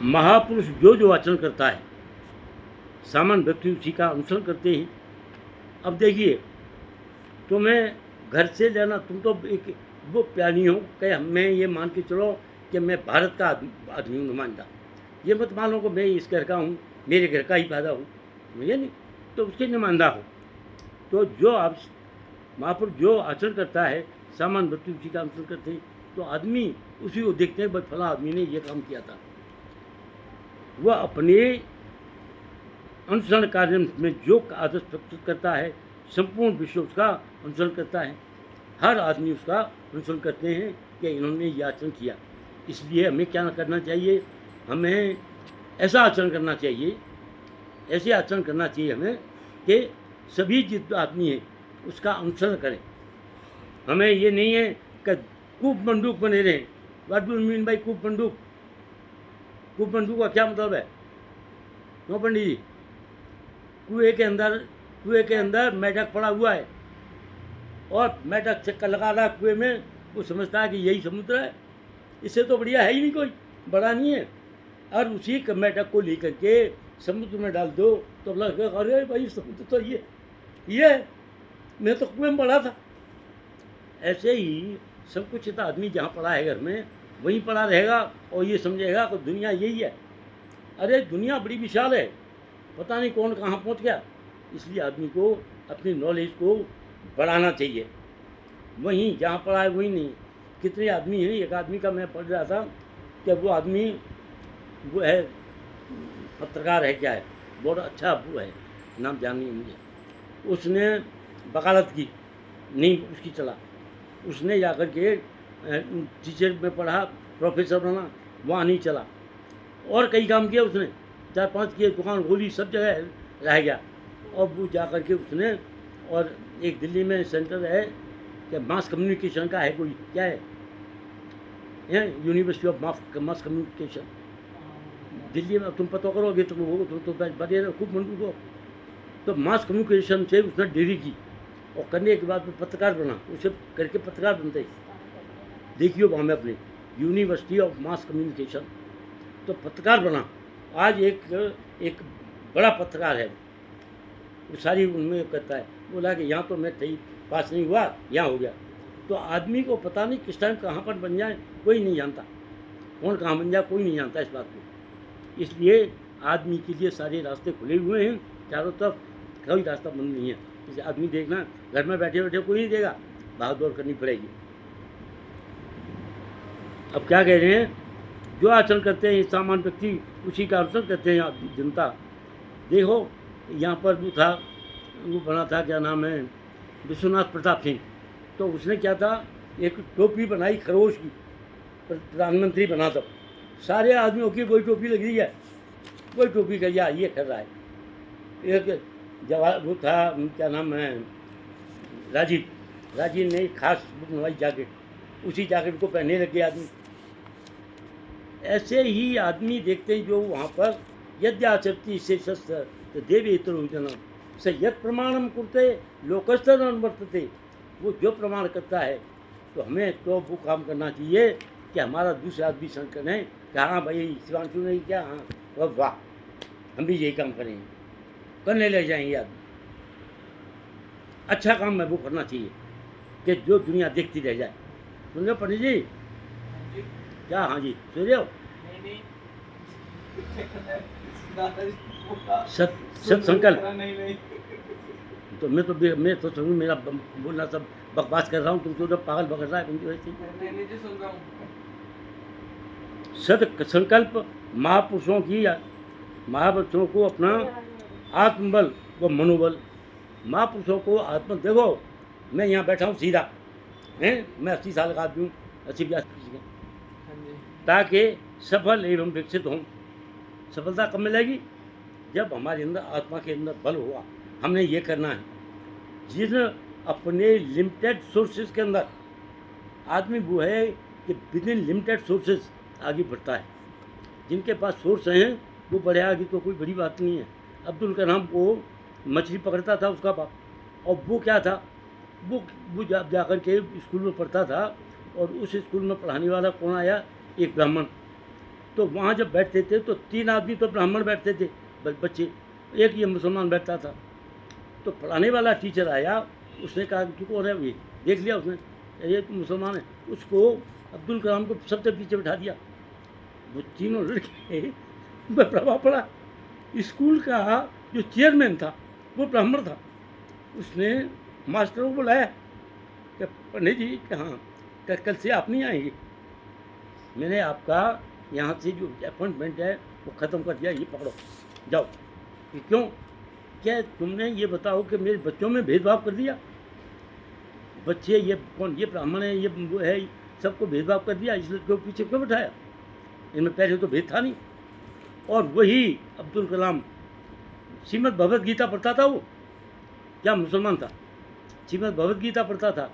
महापुरुष जो आचरण करता है, सामान्य व्यक्ति उसी का अनुसरण करते हैं। अब देखिए, तुम्हें घर से लेना, तुम तो एक वो प्यानी हो कि मैं ये मान के चलो कि मैं भारत का आदमी हूँ, नुमाइंदा। ये मत मानो कि मैं इस घर का हूँ, मेरे घर का ही पैदा हूँ, ये नहीं, तो उसके नुमाइंदा हो। तो जो आप महापुरुष जो आचरण करता है, सामान्य व्यक्ति उसी का अनुसरण करते हैं। तो आदमी उसी को देखते हैं, भाई फला आदमी ने ये काम किया था। वह अपने अनुसरण कार्य में जो आदर्श प्रस्तुत करता है, संपूर्ण विश्व उसका अनुसरण करता है। हर आदमी उसका अनुसरण करते हैं कि इन्होंने ये आचरण किया। इसलिए हमें क्या करना चाहिए, हमें ऐसा आचरण करना चाहिए, ऐसे आचरण करना चाहिए हमें कि सभी जितने आदमी हैं उसका अनुसरण करें। हमें ये नहीं है कि कूप मंडूक बने रहें। What do you mean by कूप मंडूक? कूप मंडूक का क्या मतलब है? नो पंडित जी, कुएं के अंदर मेढक पड़ा हुआ है और मेढक चक्कर लगा रहा है कुएं में, वो समझता है कि यही समुद्र है, इससे तो बढ़िया है ही नहीं, कोई बड़ा नहीं है। और उसी मेढक को लेकर के समुद्र में डाल दो तो लगेगा अरे भाई समुद्र तो ये है, मैं तो कुएं में पड़ा था। ऐसे ही सब कुछ तो आदमी जहाँ पड़ा है घर में वहीं पड़ा रहेगा और ये समझेगा कि दुनिया यही है। अरे दुनिया बड़ी विशाल है, पता नहीं कौन कहाँ पहुँच गया। इसलिए आदमी को अपनी नॉलेज को बढ़ाना चाहिए, वहीं जहाँ पढ़ा है वहीं नहीं। कितने आदमी हैं, एक आदमी का मैं पढ़ रहा था कि वो आदमी वो है पत्रकार है, क्या है, बहुत अच्छा वो है, नाम जान नहीं मुझे। उसने वकालत की, नहीं उसकी चला, उसने जाकर के टीचर में पढ़ा, प्रोफेसर बना, वहाँ नहीं चला। और कई काम किया उसने, 4-5 किए, दुकान खोली, सब जगह रह गया। और वो जा कर के उसने, और एक दिल्ली में सेंटर है कि मास कम्युनिकेशन का है, कोई क्या है, university of mass communication Delhi में, तुम पता करोगे तुम हो तो बड़े खूब मंडू को। तो मास कम्युनिकेशन से उसने डिग्री की और करने के बाद में पत्रकार बना, उसे करके पत्रकार बनते। देखिए वहाँ में अपने यूनिवर्सिटी ऑफ मास कम्युनिकेशन, तो पत्रकार बना। आज एक बड़ा पत्रकार है, वो सारी उनमें करता है। बोला कि यहाँ तो मैं पास नहीं हुआ, यहाँ हो गया। तो आदमी को पता नहीं किस टाइम कहाँ पर बन जाए, कोई नहीं जानता, कौन कहाँ बन जाए कोई नहीं जानता इस बात को। इसलिए आदमी के लिए सारे रास्ते खुले हुए हैं, चारों तरफ कोई रास्ता बंद नहीं है। इसे आदमी देखना, घर में बैठे बैठे कोई नहीं देगा, भाग दौड़ करनी पड़ेगी। अब क्या कह रहे हैं, जो आचरण करते हैं सामान्य व्यक्ति उसी का आचरण करते हैं जनता। देखो यहाँ पर भी था, वो बना था, क्या नाम है, विश्वनाथ प्रताप सिंह। तो उसने क्या था, एक टोपी बनाई खरगोश की, प्रधानमंत्री बना। तब सारे आदमियों की वही टोपी लग रही है, वही टोपी का ये कर रहा है। एक जवाहर वो था, क्या नाम है, राजीव ने एक खास बुक बनवाई जैकेट, उसी जैकेट को पहनने लगे आदमी। ऐसे ही आदमी देखते हैं जो वहाँ पर यद्याचरति से शस्त्र तो देवी इतरोजनम स यद प्रमाणम कुरते लोकस्तर अनुवर्तते। वो जो प्रमाण करता है तो हमें तो वो काम करना चाहिए कि हमारा दूसरे आदमी संकट है कि हाँ भाई शिवांशु ने क्या, हाँ वाह हम भी यही काम करेंगे, करने ले जाएंगे आदमी। अच्छा काम में वो करना चाहिए कि जो दुनिया देखती रह जाए। सुन लो पंडित जी, क्या, हाँ जी सुन रहे हो, नहीं दादाजी बोला, सत संकल्प। नहीं तो मैं तो सुनूँ, मेरा बोलना सब बकवास कर रहा हूँ, तुम तो पागल बकर रहा है पंडित वैसे। नहीं जी सुन रहा हूँ। सत संकल्प महापुरुषों को अपना आत्मबल व मनोबल, महापुरुषों को आत्म, देखो मैं यहाँ बैठा हूँ सीधा हैं, मैं 80 साल का आदमी हूँ, 80-82 का, हाँ जी ताकि सफल एवं विकसित हों। सफलता कब मिलेगी, जब हमारे अंदर आत्मा के अंदर बल हुआ, हमने ये करना है। जिस अपने लिमिटेड सोर्सेज के अंदर आदमी वो है कि विद इन लिमिटेड सोर्सेज आगे बढ़ता है। जिनके पास सोर्स हैं वो बढ़े आगे, तो कोई बड़ी बात नहीं है। अब्दुल कलाम को मछली पकड़ता था उसका बाप, और वो क्या था, वो जाकर के स्कूल में पढ़ता था, और उस स्कूल में पढ़ाने वाला कौन आया, एक ब्राह्मण। तो वहाँ जब बैठते थे तो 3 आदमी तो ब्राह्मण बैठते थे बच्चे, एक ये मुसलमान बैठता था। तो पढ़ाने वाला टीचर आया, उसने कहा तू कौन है, ये देख लिया उसने, ये तो मुसलमान है। उसको अब्दुल कलाम को सबसे पीछे बैठा दिया। वो तीनों लड़के में प्रभाव पड़ा। स्कूल का जो चेयरमैन था वो ब्राह्मण था। उसने मास्टरों को बुलाया कि पंडित जी हाँ कल से आप नहीं आएंगे, मैंने आपका यहाँ से जो अपॉइंटमेंट है वो ख़त्म कर दिया, ये पकड़ो जाओ। कि क्यों, क्या तुमने ये बताओ कि मेरे बच्चों में भेदभाव कर दिया, बच्चे ये कौन, ये ब्राह्मण है, ये वो है, सबको भेदभाव कर दिया, इसलिए क्यों पीछे क्यों बैठाया, इनमें पहले तो भेद था नहीं। और वही अब्दुल कलाम श्रीमद् भगवद गीता पढ़ता था, वो क्या मुसलमान था, श्रीमद् भगवद गीता पढ़ता था,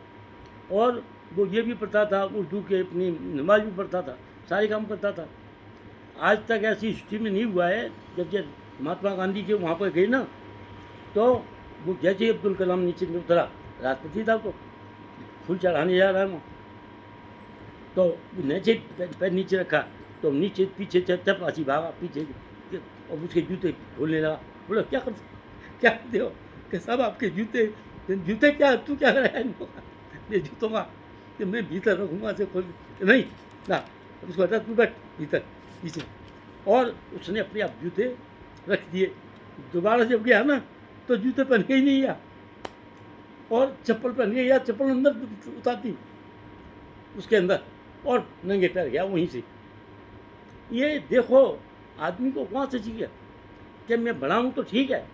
और वो ये भी पढ़ता था, उर्दू के अपनी नमाज भी पढ़ता था, सारे काम करता था। आज तक ऐसी हिस्ट्री में नहीं हुआ है, जब महात्मा गांधी के वहाँ पर गए ना, तो वो जैसे ही अब्दुल कलाम नीचे में उतरा, राष्ट्रपति था, तो फूल चढ़ाने जा रहा है वहाँ, तो नीचे पैर नीचे रखा, तो नीचे पीछे चपासी भागा पीछे, और उसके जूते खोलने लगा। बोला क्या करते हो, कि सब आपके जूते क्या, तू क्या कर रहा है ये जूतों का, कि मैं भीतर रखूँगा से खोल, नहीं ना, उसको हटा, तू बैठ भीतर पीछे। और उसने अपने आप जूते रख दिए। दोबारा जब गया ना तो जूते पहन के ही नहीं गया, और चप्पल पहन के गया, चप्पल अंदर उतारती उसके अंदर, और नंगे पैर गया वहीं से। ये देखो आदमी को कहाँ से चाहिए कि मैं बड़ा हूँ तो ठीक है,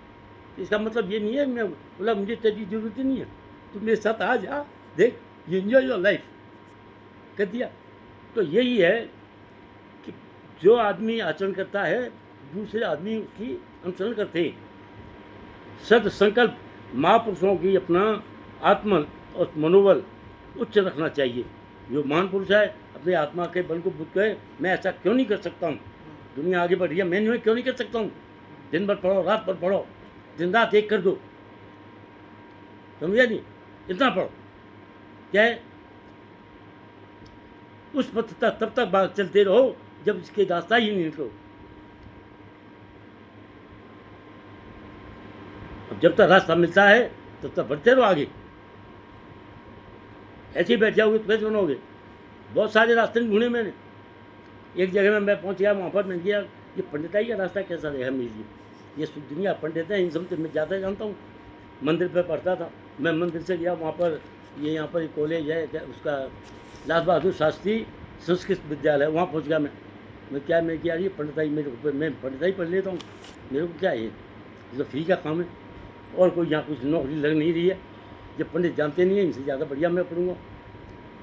इसका मतलब ये नहीं है मैं बोला मुझे तेरी जरूरत ही नहीं है, तू मेरे साथ आ जा, देख यू एंजॉय योर लाइफ कर दिया। तो यही है कि जो आदमी आचरण करता है दूसरे आदमी उसकी अनुसरण करते हैं। सद संकल्प महापुरुषों की अपना आत्म और मनोबल उच्च रखना चाहिए। जो महान पुरुष है अपने आत्मा के बल को बुद्ध कहे, मैं ऐसा क्यों नहीं कर सकता हूँ, दुनिया आगे बढ़ रही है, मैं क्यों नहीं कर सकता हूँ, दिन भर पढ़ो, रात भर पढ़ो, दिन रात एक कर दो, समझा नहीं, इतना पढ़ो, क्या है उस पथ तब तक बात चलते रहो जब इसके रास्ता ही नहीं निकलो। अब जब तक रास्ता मिलता है तब तक बढ़ते रहो आगे, ऐसे ही बैठ जाओगे तो कैसे बनोगे। बहुत सारे रास्ते ढूंढे मैंने, एक जगह में मैं पहुंच गया, वहाँ पर मैं गया, ये पंडिताई का रास्ता कैसा रहेगा मेरे लिए, ये दुनिया पंडित है इन सब से मैं ज़्यादा जानता हूँ। मंदिर पे पढ़ता था मैं, मंदिर से गया वहाँ पर, ये यहाँ पर एक कॉलेज है उसका लाल बहादुर शास्त्री संस्कृत विद्यालय, वहाँ पहुँच गया मैं क्या मैं किया, ये पंडिताई मेरे को, मैं पंडिताई पढ़ लेता हूँ, मेरे को क्या है, ये तो फ्री का काम है, और कोई यहाँ कुछ नौकरी लग नहीं रही है, जब पंडित जानते नहीं है, इनसे ज़्यादा बढ़िया मैं पढ़ूँगा।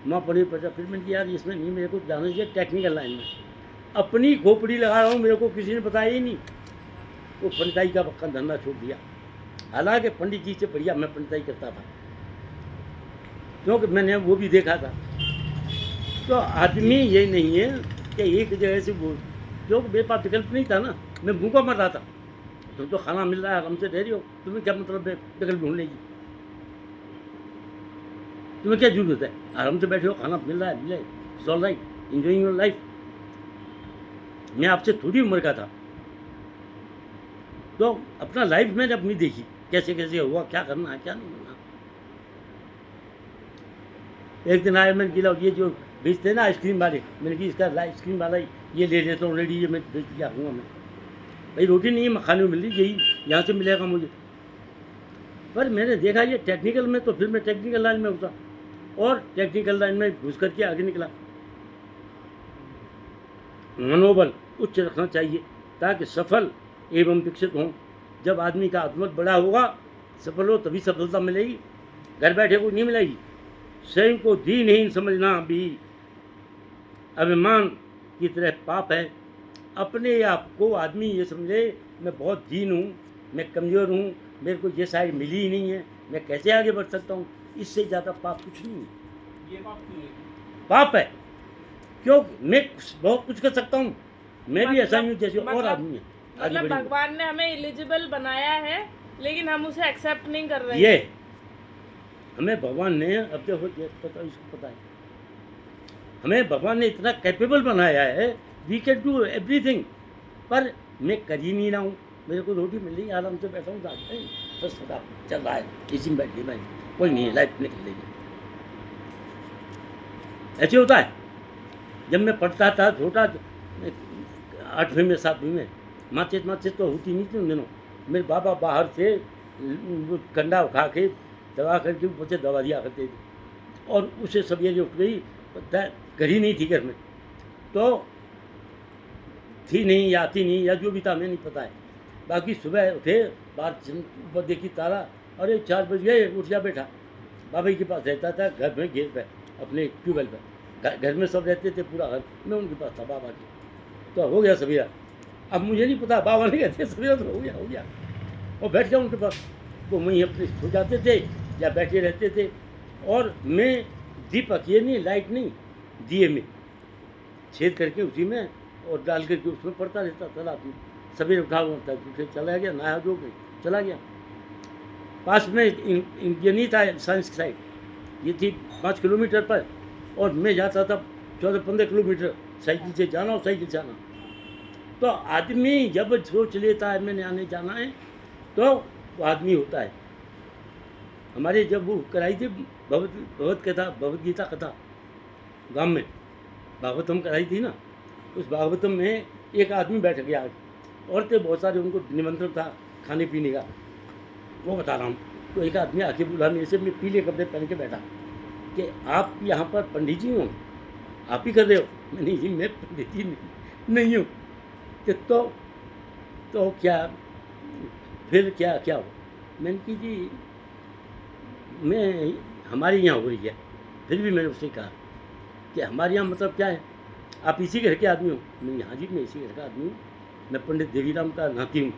वहाँ पढ़ी पढ़ा, फिर मैंने किया यार इसमें नहीं, मेरे को जाना चाहिए टेक्निकल लाइन में। अपनी खोपड़ी लगा रहा हूँ, मेरे को किसी ने बताया ही नहीं, वो पंडिताई का पक्का धंधा छोड़ दिया। हालांकि पंडित जी से बढ़िया मैं पंडिताई करता था, क्योंकि मैंने वो भी देखा था। तो आदमी ये नहीं है कि एक जगह से वो, क्योंकि मेरे पास विकल्प नहीं था ना, मैं भूखा मर रहा था। तुम तो खाना मिल रहा है, आराम से रह रही हो, तुम्हें क्या मतलब है विकल्प ढूंढने की, तुम्हें क्या जरूरत है, आराम से बैठे हो, खाना मिल रहा है, मिले, it's all right, enjoying your life. मैं आपसे थोड़ी उम्र का था, तो अपना लाइफ मैंने अपनी देखी, कैसे कैसे हुआ, क्या करना है क्या नहीं करना। एक दिन आया, मैंने गिला, ये जो बेचते हैं ना आइसक्रीम वाले, मैंने कि इसका आइसक्रीम वाला ये ले लेता हूँ, रेडी ये मैं बेच दिया हूँ। मैं भाई रोटी नहीं है, मखाने में मिल रही, यही यहाँ से मिलेगा मुझे। पर मैंने देखा ये टेक्निकल में, तो फिर मैं टेक्निकल लाइन में उतरा और टेक्निकल लाइन में घुस करके आगे निकला। मनोबल उच्च रखना चाहिए ताकि सफल एवं विकसित हों। जब आदमी का आत्मबल बड़ा होगा, सफल हो, तभी सफलता मिलेगी, घर बैठे को नहीं मिलेगी। स्वयं को दीनहीन समझना भी अभिमान की तरह पाप है। अपने आप को आदमी ये समझे मैं बहुत दीन हूँ, मैं कमज़ोर हूँ, मेरे को ये साइड मिली ही नहीं है, मैं कैसे आगे बढ़ सकता हूँ, इससे ज़्यादा पाप कुछ नहीं है। ये बात क्यों है? पाप है, क्यों मैं बहुत कुछ कर सकता हूँ, मैं भी ऐसा ही हूँ जैसे और मतलब- आदमी है। आगे मतलब बढ़ेंगे। भगवान ने हमें एलिजिबल बनाया है, लेकिन हम उसे एक्सेप्ट नहीं कर रहे ये हैं। हमें भगवान ने, अब देखो ये पता, इसको पता है, हमें भगवान ने इतना कैपेबल बनाया है, वी कैन डू एवरीथिंग, पर मैं कर ही नहीं रहा हूँ। मेरे को रोटी मिल रही, आराम से बैठा हूँ, बस पता चल रहा है, इसी में बैठ गई मैं, कोई नहीं है, लाइफ निकल रही है। ऐसे होता है। जब मैं पढ़ता था छोटा, 8वीं में 7वीं में, माचिस तो होती नहीं थी उन दिनों। मेरे बाबा बाहर से वो कंडा खा के दवा करके मुझे दवा दिया करते थे, और उसे सवेरे उठ गई, घर ही नहीं थी घर में, तो थी नहीं या आती नहीं या जो भी था हमें नहीं पता है। बाकी सुबह उठे, बाहर ऊपर देखी तारा, अरे 4 बज गए, उठ जा बेटा। बाबा जी के पास रहता था, घर में घेर पे, अपने ट्यूबवेल पे, घर में सब रहते थे, पूरा घर मैं उनके पास था बाबा के। तो हो गया सवेरा, अब मुझे नहीं पता, बाबा ने कहते सवेरा तो हो गया, और बैठ गया उनके पास। तो वहीं अपने सो जाते थे या बैठे रहते थे, और मैं दीपक, ये नहीं लाइट नहीं, दिए में छेद करके उसी में और डाल करके उसमें पड़ता रहता था रात में। सवेरे उठा हुआ उठे, चला गया, नहाया धो के चला गया। पास में ये नहीं था साइंस साइड, ये थी 5 किलोमीटर पर, और मैं जाता था 14-15 किलोमीटर, साइकिल से जाना और साइकिल से आना। तो आदमी जब सोच लेता है मैंने आने जाना है, तो वो आदमी होता है। हमारे जब वो कराई थी भगवत गीता कथा गांव में, भागवतम कराई थी ना, उस भागवतम में एक आदमी बैठ गया, औरतें बहुत सारे, उनको निमंत्रण था खाने पीने का, वो बता रहा हूँ। तो एक आदमी आके बोला मेरे से, मैं पीले कपड़े पहन के बैठा, कि आप यहाँ पर पंडित जी हो, आप ही कर रहे हो? मैं नहीं जी, मैं पंडित जी नहीं हूँ। तो क्या फिर क्या हो? मैंने कि जी मैं हमारे यहाँ हो रही है। फिर भी मैंने उससे कहा कि हमारे यहाँ मतलब क्या है, आप इसी घर के आदमी हो? मैं हाँ जी, मैं इसी घर का आदमी हूँ, मैं पंडित देवीराम का नाती हूँ।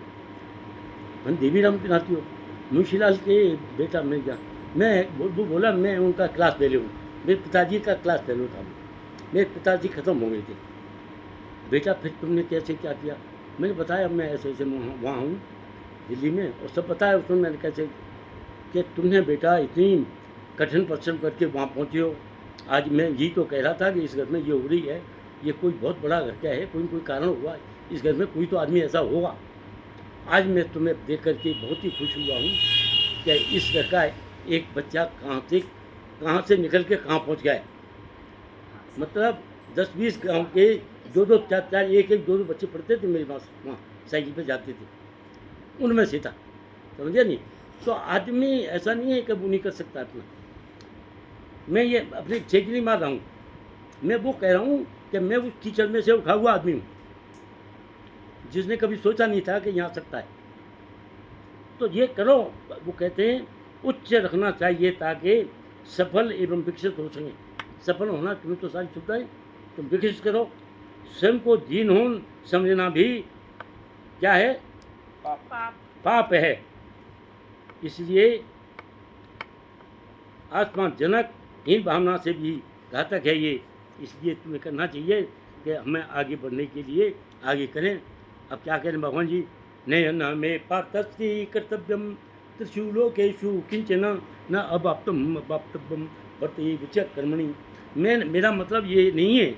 मैं देवीराम के नाती हूँ, मुंशीलाल के बेटा मैं क्या? वो बोला मैं उनका क्लास फेलो हूँ, मेरे पिताजी का क्लास फेलो था। मेरे पिताजी ख़त्म हो गए थे। बेटा फिर तुमने कैसे क्या किया? मैंने बताया मैं ऐसे ऐसे वहाँ हूँ दिल्ली में, और सब बताया उसमें। मैंने कैसे कि तुमने बेटा इतनी कठिन परिश्रम करके वहाँ पहुँचे हो। आज मैं यही तो कह रहा था कि इस घर में ये हो रही है, ये कोई बहुत बड़ा घर क्या है, कोई न कोई कारण हुआ, इस घर में कोई तो आदमी ऐसा होगा। आज मैं तुम्हें देख करके बहुत ही खुश हुआ हूँ कि इस घर का एक बच्चा कहाँ से निकल के कहाँ पहुँच गया है। मतलब 10-20 गाँव के 2-2, 4-4, 1-1, 2-2 बच्चे पढ़ते थे मेरे पास, वहाँ साइकिल पे जाते थे, उनमें से था, समझे नहीं? तो आदमी ऐसा नहीं है कि वो नहीं कर सकता अपना। मैं ये अपनी छेकी नहीं मार रहा हूँ, मैं वो कह रहा हूँ कि मैं उस कीचड़ में से उठा हुआ आदमी हूँ जिसने कभी सोचा नहीं था कि यहाँ सकता है। तो ये करो, वो कहते हैं उच्च रखना चाहिए ताकि सफल एवं विकसित हो सकें। सफल होना तुम्हें तो सारी सुविधाएं, तुम विकसित करो। स्वयं को दीनहीन समझना भी क्या है? पाप। पाप है। इसलिए आत्माजनक हीन भावना से भी घातक है ये। इसलिए तुम्हें करना चाहिए कि हमें आगे बढ़ने के लिए आगे करें। अब क्या करें भगवान जी? नयन में पार्थस्ति कर्तव्यम त्रिशूलोकेषु किंचन न अवाप्तम अवाप्तव्यम वर्ते विचक कर्मणि। मेरा मतलब ये नहीं है,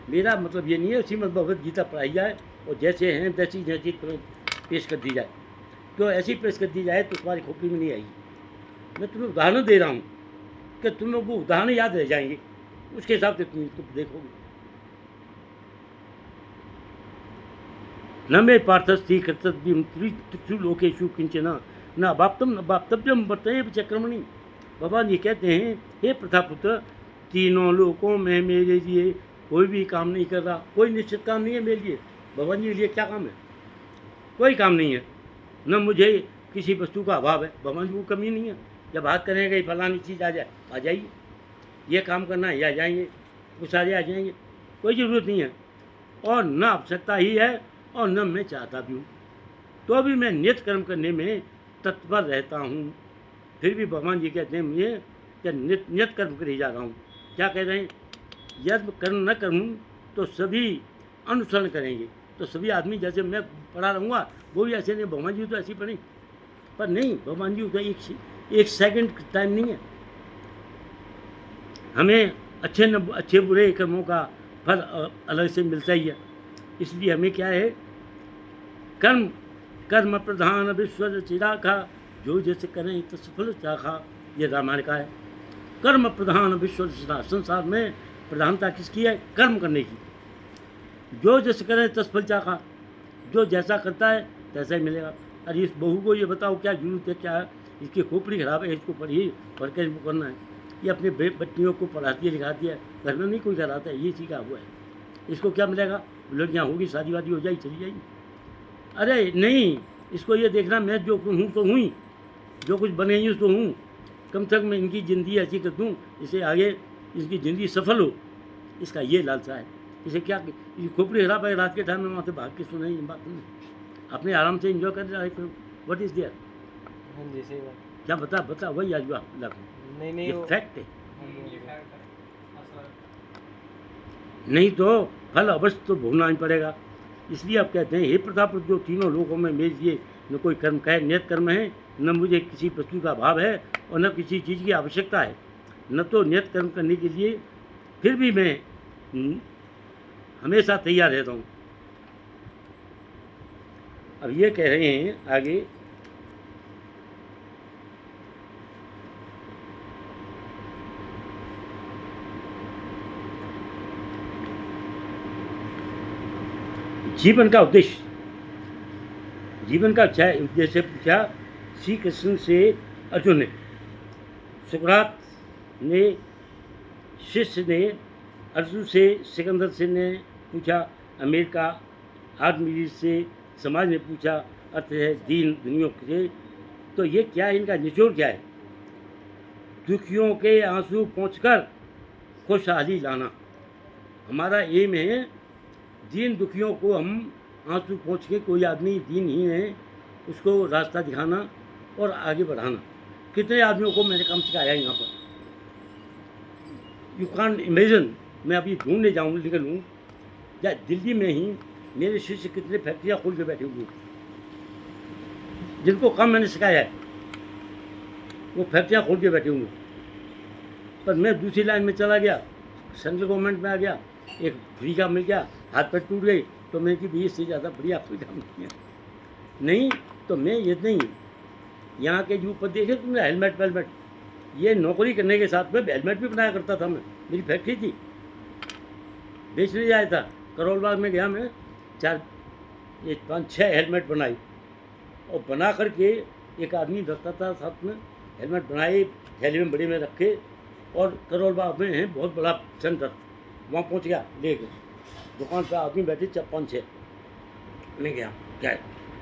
मेरा मतलब ये नहीं है श्रीमद् भगवद गीता पढ़ाई जाए और जैसे हैं जैसी जैसी पेश कर दी जाए। तो ऐसी पेश कर दी जाए तो तुम्हारी खोपड़ी में नहीं आएगी। मैं तुम्हें उदाहरण दे रहा हूँ कि तुम्हें वो उदाहरण याद रह जाएंगे, उसके हिसाब से तुम देखोगे। न मे पार्थस्थि कर्तव्यम त्रिषु लोकेषु किंचन न अवाप्तम न अवाप्तव्यम वर्तते विचक्रमणि। भगवान ये कहते हैं, हे प्रथापुत्र, तीनों लोकों में मेरे लिए कोई भी काम नहीं कर रहा, कोई निश्चित काम नहीं है मेरे लिए। भगवान जी के लिए क्या काम है? कोई काम नहीं है। न मुझे किसी वस्तु का अभाव है, भगवान जी को कमी नहीं है। जब बात करेंगे कि फलानी चीज़ आ जाए, आ जाइए, ये काम करना है, आ जाएंगे, कुछ सारे आ जाएंगे, कोई ज़रूरत नहीं है। और न आवश्यकता ही है और न मैं चाहता भी हूँ, तो भी मैं नित्य कर्म करने में तत्पर रहता हूँ। फिर भी भगवान जी कहते हैं मुझे कि नित्य कर्म कर ही जा रहा हूँ। क्या कह रहे हैं? यदि कर्म न करूँ तो सभी अनुसरण करेंगे, तो सभी आदमी जैसे मैं पढ़ा रहूँगा वो भी ऐसे नहीं। भगवान जी तो ऐसी पढ़ी, पर नहीं, भगवान जी का एक सेकंड टाइम नहीं है। हमें अच्छे बुरे कर्मों का फल अलग से मिलता ही है। इसलिए हमें क्या है, कर्म प्रधान विश्व चिराखा, जो जैसे करें तो सफल चाखा। ये रामायण का है। कर्म प्रधान विश्व चिरा, संसार में प्रधानता किसकी है? कर्म करने की। जो जैसे करें तसफल चाखा, जो जैसा करता है तैसा ही मिलेगा। अरे इस बहू को ये बताओ क्या जरूरत है, क्या है, इसकी खोपड़ी खराब है, इसको पढ़ कर इसको करना है। ये अपने बच्चियों को पढ़ाती है लिखाती है, घर में नहीं कोई कराता है, ये सीखा हुआ है। इसको क्या मिलेगा? लड़कियाँ होगी, शादी वादी हो जाएगी, चली जाएगी। अरे नहीं, इसको ये देखना मैं जो हूँ तो हूँ ही, जो कुछ बने ही तो हूँ। कम से कम मैं इनकी ज़िंदगी ऐसी कर दूँ इसे आगे इसकी ज़िंदगी सफल हो, इसका ये लालसा है। इसे क्या खोपड़ी खराब है, रात के टाइम में वहाँ से भाग के सुनाई बात नहीं, अपने आराम से इंजॉय कर रहा है। What is there? हाँ जी, सही बात। क्या बता वही आज नहीं ये वो फैक्ट है। ये fact है। नहीं तो फल अवश्य तो भोगना ही पड़ेगा। इसलिए आप कहते हैं, हे प्रताप, जो तीनों लोकों में मेरे लिए न कोई कर्म का है, नियत कर्म है, न मुझे किसी वस्तु का अभाव है और न किसी चीज़ की आवश्यकता है, न तो नियत कर्म करने के लिए, फिर भी मैं हमेशा तैयार रहता हूँ। अब ये कह रहे हैं आगे, जीवन का उद्देश्य, जीवन का अच्छा उद्देश्य पूछा श्री कृष्ण से अर्जुन ने। सुकरात ने शिष्य ने अर्जुन से, सिकंदर से ने पूछा, अमेरिका आर्कमिडीज से समाज ने पूछा, अर्थ है दीन दुनिया से। तो ये क्या है, इनका निचोड़ क्या है? दुखियों के आंसू पहुँचकर खुशहाली लाना। हमारा एम है दीन दुखियों को हम आंसू पहुँच के, कोई आदमी दीनहीन है उसको रास्ता दिखाना और आगे बढ़ाना। कितने आदमियों को मैंने काम सिखाया यहाँ पर, यू कांट इमेजिन। मैं अभी ढूंढने जाऊँ निकलूँ या दिल्ली में ही मेरे शिष्य कितने फैक्ट्रियाँ खोल के बैठे हुए, जिनको काम मैंने सिखाया है वो फैक्ट्रियाँ खोल के बैठे हुए। पर मैं दूसरी लाइन में चला गया, सेंट्रल गवर्नमेंट में आ गया, एक फ्री का मिल गया, हाथ पैर टूट गई, तो मैं कि भी इससे ज़्यादा बढ़िया कोई काम नहीं है। नहीं तो मैं ये नहीं, यहाँ के जो ऊपर देखे तुमने हेलमेट वेलमेट, ये नौकरी करने के साथ में हेलमेट भी बनाया करता था मैं। मेरी फैक्ट्री थी, बेचने जाया था, करोल बाग में गया मैं, 5-6 हेलमेट बनाई और बना करके एक आदमी रखता था साथ में, हेलमेट बनाए थैली में बड़े में रखे। और करोल बाग में है बहुत बड़ा सेंटर, वहाँ पहुँच गया लेके, दुकान पे आदमी बैठे 4-5-6। मैं गया, क्या है?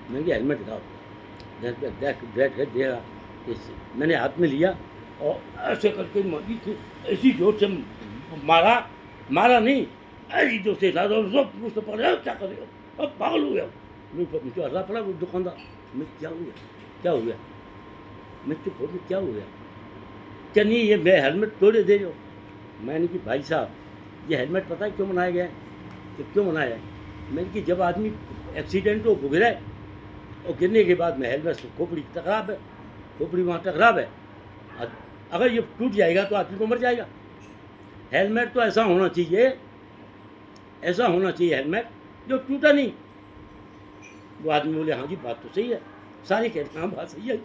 मैं गया हेलमेट दिखाओ, बैठ कर दिया, मैंने हाथ में लिया और ऐसे करके मारी थी, ऐसी जोर से मारा नहीं, ऐसी जोर से मुझसे पकड़ा, क्या कर रहे हो, अब पागल हो गया। मुझे हल्ला पड़ा वो दुकानदार, मैं क्या हो गया, मैं चुप हो गया, क्या हो गया, क्या नहीं ये मैं हेलमेट तोड़े दे रहे हो। मैंने कि भाई साहब ये हेलमेट पता है क्यों बनाया गया है, कि क्यों बनाया है? मैंने कि जब आदमी एक्सीडेंट हो गिरा है और गिरने के बाद में हेलमेट से खोपड़ी टकराव है, खोपड़ी वहाँ टकराव है, अगर ये टूट जाएगा तो आदमी को मर जाएगा। हेलमेट तो ऐसा होना चाहिए हेलमेट जो टूटा नहीं। वो आदमी बोले हाँ जी बात तो सही है, सारे कहते हैं हाँ बात सही है,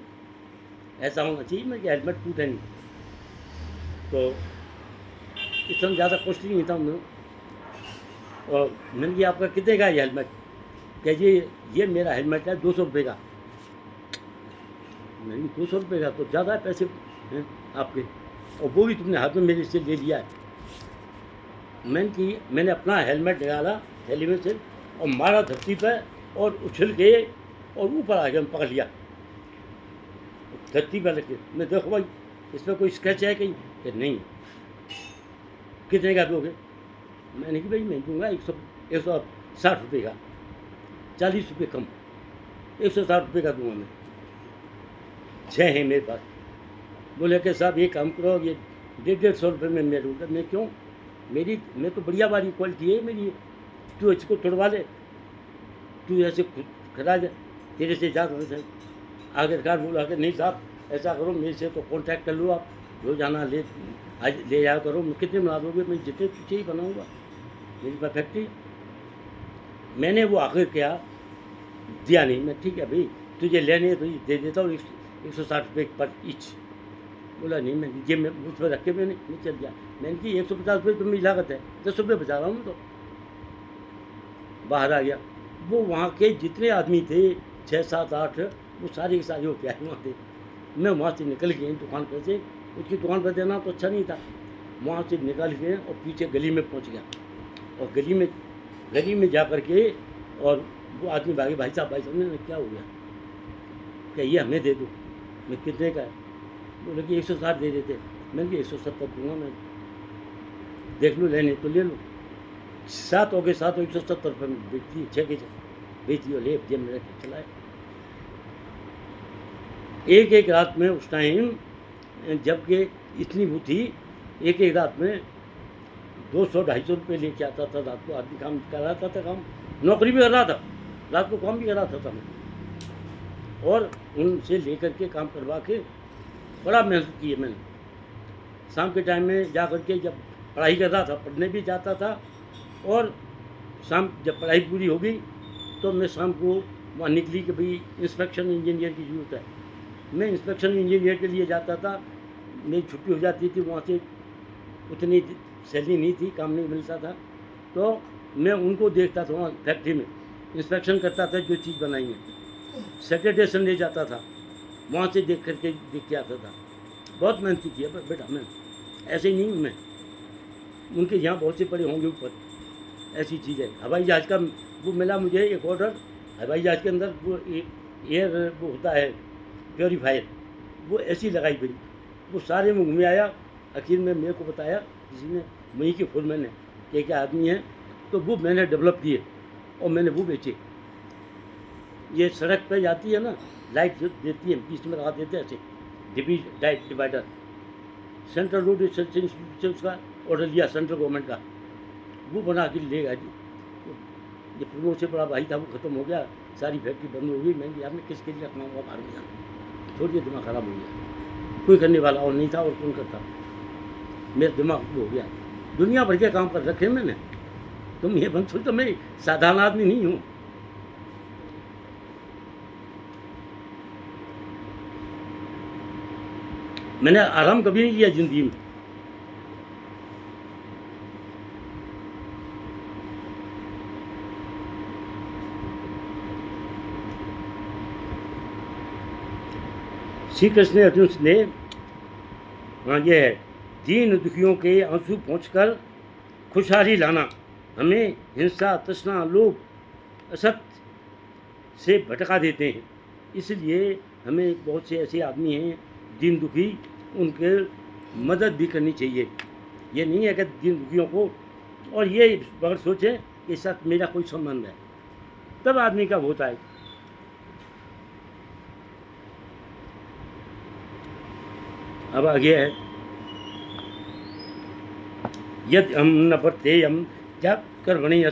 ऐसा होना चाहिए मैं कि हेलमेट टूटे नहीं। तो इतना ज़्यादा कॉस्टली नहीं था उन्होंने। और मैंने कहा आपका कितने का है ये हेलमेट? कह जी ये मेरा हेलमेट है 200 रुपये का। मैंने 200 रुपये का तो ज़्यादा है पैसे हैं आपके, और वो भी तुमने हाथ में मेरे से ले लिया है। मैंने अपना हेलमेट निकाला थैली में से और मारा धरती पर और उछल के और ऊपर आ गया, पकड़ लिया धरती पर रखे। मैं देखो भाई इस पर कोई स्क्रैच है कहीं? कि नहीं। कितने का दोगे? मैंने कि भाई मैं दूंगा 160 रुपये का, 40 रुपये कम, 160 रुपये का दूंगा मैं, 6 हैं मेरे पास। बोले कि साहब ये काम करो, ये 150 रुपये में मैं दूँगा। मैं क्यों, मैं तो बढ़िया वाली क्वालिटी है मेरी, तू इसको तोड़वा ले, तू ऐसे खड़ा जा, तेरे से जा। आखिरकार बोला कि नहीं साहब ऐसा करो मेरे से तो कांटेक्ट कर लो, आप रोजाना ले जाया करो, कितने बना दोगे? मैं जितने पीछे ही बनाऊँगा, मेरी परफेक्टली। मैंने वो आखिर क्या दिया नहीं, मैं ठीक है भाई तुझे लेने तो दे देता हूँ 160 रुपये पर ईच। बोला नहीं, मैं ये मैं उस पर रख के मैंने चल गया। मैंने कि 150 रुपये तो मेरी लागत है, 10 रुपये बचा रहा हूँ। तो बाहर आ गया, वो वहाँ के जितने आदमी थे 6, 7, 8 वो सारे के सारे होके आए वहाँ थे। मैं वहाँ से निकल गई दुकान पर से, उसकी दुकान पर देना तो अच्छा नहीं था, वहाँ से निकल गए और पीछे गली में पहुँच गया। और गली में जा कर के और वो आदमी भाई साहब ने क्या हो गया, क्या ये हमें दे दो? मैं कितने का है? बोले कि 160 दे देते। मैंने कि 170 दूँगा मैं, देख लो लेने तो ले लो। 7 हो गए, 7 170 रुपये में बेचती, 6 के बेचती और ले जेब में रख चलाए। एक रात में उस टाइम जबकि इतनी वो थी, एक रात में 200-250 रुपये लेके आता था रात को। आदमी काम कराता था, काम नौकरी भी कर रहा था, रात को काम भी कराता था मैं, और उनसे लेकर के काम करवा के बड़ा मेहनत की है मैंने। शाम के टाइम में जा कर के जब पढ़ाई कर रहा था, पढ़ने भी जाता था, और शाम जब पढ़ाई पूरी हो गई तो मैं शाम को वहाँ निकली कि भाई इंस्पेक्शन इंजीनियर की ज़रूरत है। मैं इंस्पेक्शन इंजीनियर के लिए जाता था, मेरी छुट्टी हो जाती थी, वहाँ से उतनी सैलरी नहीं थी, काम नहीं मिलता था, तो मैं उनको देखता था वहाँ फैक्ट्री में, इंस्पेक्शन करता था जो चीज़ बनाई है। सैटरडे संडे जाता था, वहाँ से देख के आता था। बहुत मेहनती किया पर बेटा मैं, ऐसे ही नहीं हूँ मैं, उनके यहाँ बहुत से पड़े होंगे ऊपर, ऐसी चीज़ है। हवाई जहाज़ का वो मिला मुझे एक ऑर्डर, हवाई जहाज़ के अंदर वो एयर वो होता है प्योरीफायर, वो ऐसी लगाई गई, वो सारे में घूमे आया। आखिर में मेरे को बताया किसी ने, वहीं के फोरमैन ने, क्या आदमी हैं, तो वो मैंने डेवलप किए और मैंने वो बेचे। ये सड़क पर जाती है ना, लाइट जो देती है बीच में लगा देते हैं ऐसे divider. Central road research institute से उसका ऑर्डर लिया सेंट्रल गवर्नमेंट का, वो बना के ले गया जी। ये पूर्वों से बड़ा भाई था, वो ख़त्म हो गया, सारी फैक्ट्री बंद हो गई। मैंने यार मैं किसके लिए रखना हुआ, बाहर में जाना, छोड़िए, दिमाग ख़राब हो गया। कोई करने वाला और नहीं था, और कौन करता, मेरा दिमाग हो गया। दुनिया भर के काम कर रखे मैंने, तुम ये बंद तो मैं साधारण आदमी नहीं हूँ। मैंने आराम कभी नहीं किया ज़िंदगी में। श्री कृष्ण अर्जुन ने, हाँ ये है, दीन दुखियों के आंसू पहुँचकर खुशहाली लाना, हमें हिंसा, तृष्णा, लोभ, असत्य से भटका देते हैं। इसलिए हमें बहुत से ऐसे आदमी हैं दीन दुखी, उनके मदद भी करनी चाहिए। ये नहीं है कि दीन दुखियों को, और ये बगैर सोचे कि इसके साथ मेरा कोई संबंध है, तब आदमी का होता है। अब आगे है, यदि हम न वर्तेयम क्या कर्मणि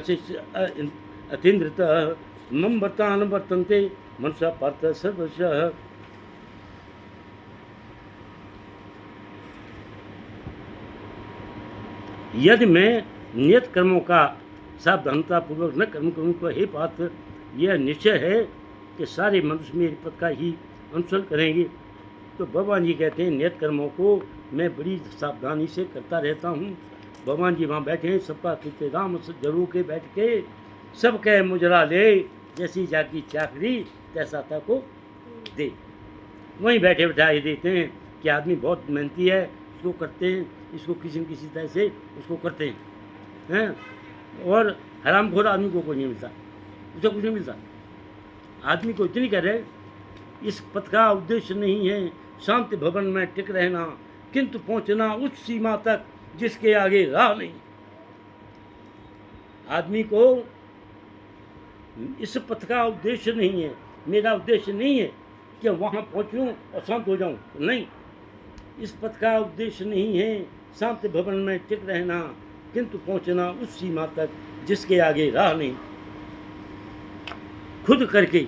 अतीन्द्रितः मम वर्तान वर्तन्ते मनसा पार्थ सर्वशः। यदि मैं नियत कर्मों का सावधानता पूर्वक न कर्म करूँ तो हे पार्थ, यह निश्चय है कि सारे मनुष्य मेरे पद का ही अनुसरण करेंगे। तो भगवान जी कहते हैं नियत कर्मों को मैं बड़ी सावधानी से करता रहता हूँ। भगवान जी वहाँ बैठे हैं, सबका कितने राम जरूर के बैठ के सब कह मुजरा ले, जैसी जाकी चाकरी तैसा था को दे। वहीं बैठे बैठाए देते हैं कि आदमी बहुत मेहनती है, इसको करते हैं, इसको किसी न किसी तरह से उसको करते हैं, और हरामखोर आदमी को कोई नहीं मिलता, उसे कुछ नहीं मिलता। आदमी को इतनी करे, इस पथ का उद्देश्य नहीं है शांति भवन में टिक रहना, किंतु पहुंचना उस सीमा तक जिसके आगे राह नहीं। आदमी को इस पथ का उद्देश्य नहीं है, मेरा उद्देश्य नहीं है कि वहाँ पहुँचूँ और शांत हो जाऊँ, नहीं। इस पथ का उद्देश्य नहीं है शांति भवन में टिक रहना, किंतु पहुँचना उस सीमा तक जिसके आगे राह नहीं। खुद करके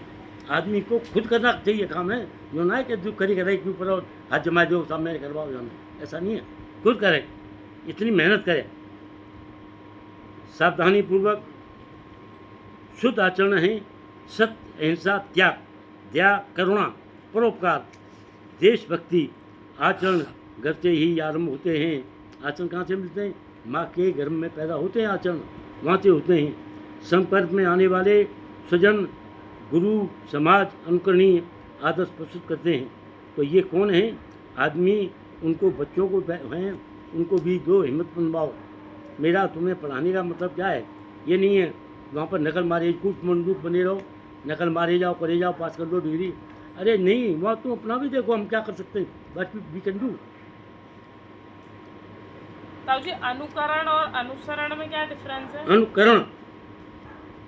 आदमी को खुद करना चाहिए काम है, जो ना है कि दुख करी करे के ऊपर और हाथ जमा दो सामने मेरे करवाओ जाना, ऐसा नहीं है। खुद करे, इतनी मेहनत करे, सावधानी पूर्वक शुद्ध आचरण है, सत्य, अहिंसा, त्याग, दया, करुणा, परोपकार, देशभक्ति आचरण घर से ही आरंभ होते हैं। आचरण कहाँ से मिलते हैं? माँ के गर्भ में पैदा होते हैं, आचरण वहाँ से होते हैं। संपर्क में आने वाले स्वजन, गुरु, समाज अनुकरणीय आदर्श प्रस्तुत करते हैं। तो ये कौन है? आदमी उनको, बच्चों को हैं, उनको भी दो, हिम्मत बनवाओ। मेरा तुम्हें पढ़ाने का मतलब क्या है? ये नहीं है वहाँ पर नकल मारे, कूट मंडूक बने रहो, नकल मारे जाओ, करे जाओ, पास कर लो डिग्री। अरे नहीं, वहाँ तुम अपना भी देखो, हम क्या कर सकते हैं, बट वी कैन डू। ताऊ जी, अनुकरण और अनुसरण में क्या डिफरेंस है? अनुकरण,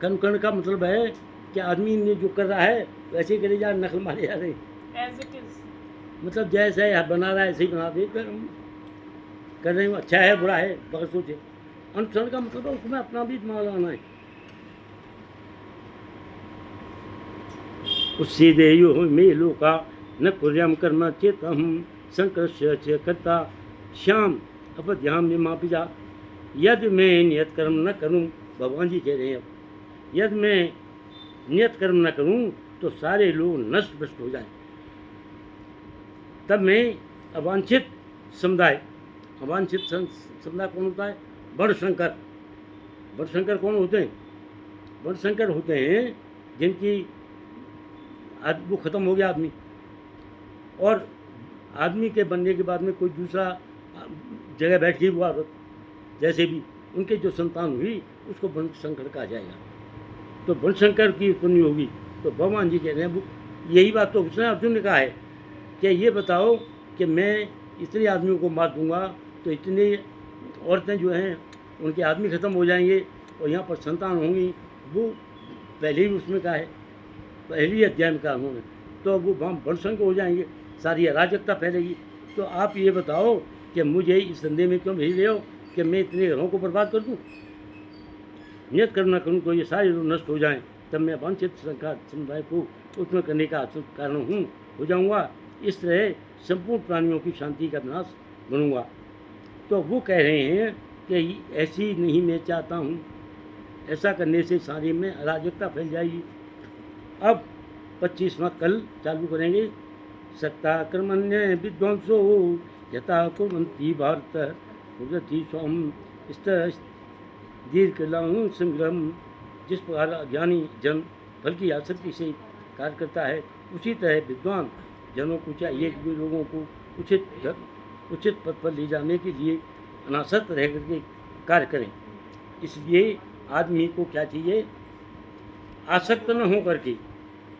अनुकरण का मतलब है कि आदमी ने जो कर रहा है वैसे ही करे जा, नकल मारे जा रहे, एज इट इज, मतलब जैसे बना रहा है ऐसे ही बना दे, कर रहे हूँ, अच्छा है बुरा है बगैर सोचे। अनुसरण का मतलब है उसमें अपना भी दिमाग लगाना है। उससे देयो मेलो का न कुर्यम कर्म चेतम संकर्ष करता श्याम अपध्याम में मापिजा। यदि मैं नियत कर्म न करूं, भगवान जी कह रहे हैं, अब यदि मैं नियत कर्म न करूं तो सारे लोग नष्ट भ्रष्ट हो जाए। तब मैं अवांछित समुदाय, अवांछित समुदाय कौन होता है? वर्णशंकर। वर्णशंकर कौन होते हैं? वर्णशंकर होते हैं जिनकी वो ख़त्म हो गया आदमी, और आदमी के बनने के बाद में कोई दूसरा जगह बैठ गई वो औरत, जैसे भी उनके जो संतान हुई उसको वर्णशंकर कहा जाएगा। तो वर्णशंकर की उत्पत्ति होगी। तो भगवान जी कह रहे हैं, यही बात तो उसने अर्जुन ने कहा है कि ये बताओ कि मैं इतने आदमियों को मार दूंगा तो इतनी औरतें जो हैं उनके आदमी ख़त्म हो जाएंगे और यहाँ पर संतान होंगी। वो पहले ही उसमें कहा है, पहले ही अध्याय में कहा उन्होंने। तो वो वर्णशंकर हो जाएंगे, सारी अराजकता फैलेगी। तो आप ये बताओ कि मुझे इस धंधे में क्यों भेज रहे हो कि मैं इतने घरों को बर्बाद कर दूँ? नियत करना करूँ तो ये सारे लोग नष्ट हो जाएं, तब मैं वांछित समुदाय को उत्पन्न करने का कारण हो जाऊँगा। इस तरह संपूर्ण प्राणियों की शांति का विनाश बनूँगा। तो वो कह रहे हैं कि ऐसी नहीं मैं चाहता हूँ, ऐसा करने से सारे में अराजकता फैल जाएगी। अब 25वां कल चालू करेंगे। सत्ता कर्मण्य विद्वांसो यथा कुर्वन्ति भारत उदति स्वम स्तर दीर्घ संग्रम। जिस प्रकार अज्ञानी जन फल की आसक्ति से कार्य करता है, उसी तरह विद्वान जनों को चाहिए कि लोगों को उचित पद पर ले जाने के लिए अनासक्त रह करके कार्य करें। इसलिए आदमी को क्या चाहिए, आसक्त न हो करके,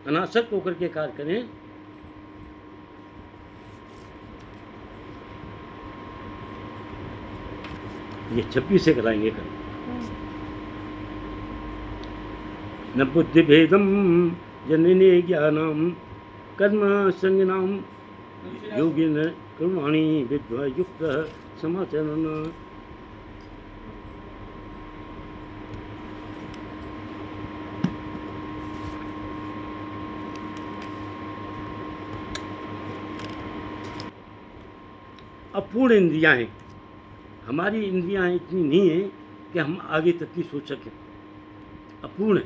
अनासक्त होकर के कार्य करें। ये 26 से कराएंगे कल। न बुद्धि भेदम जनने ज्ञानम कर्म संज्ञानम योगिन कर्माणि विद्वा युक्त समाचरण। अपूर्ण इंद्रियां हैं, हमारी इंद्रियां इतनी नहीं हैं कि हम आगे तक की सोच सकें, अपूर्ण है।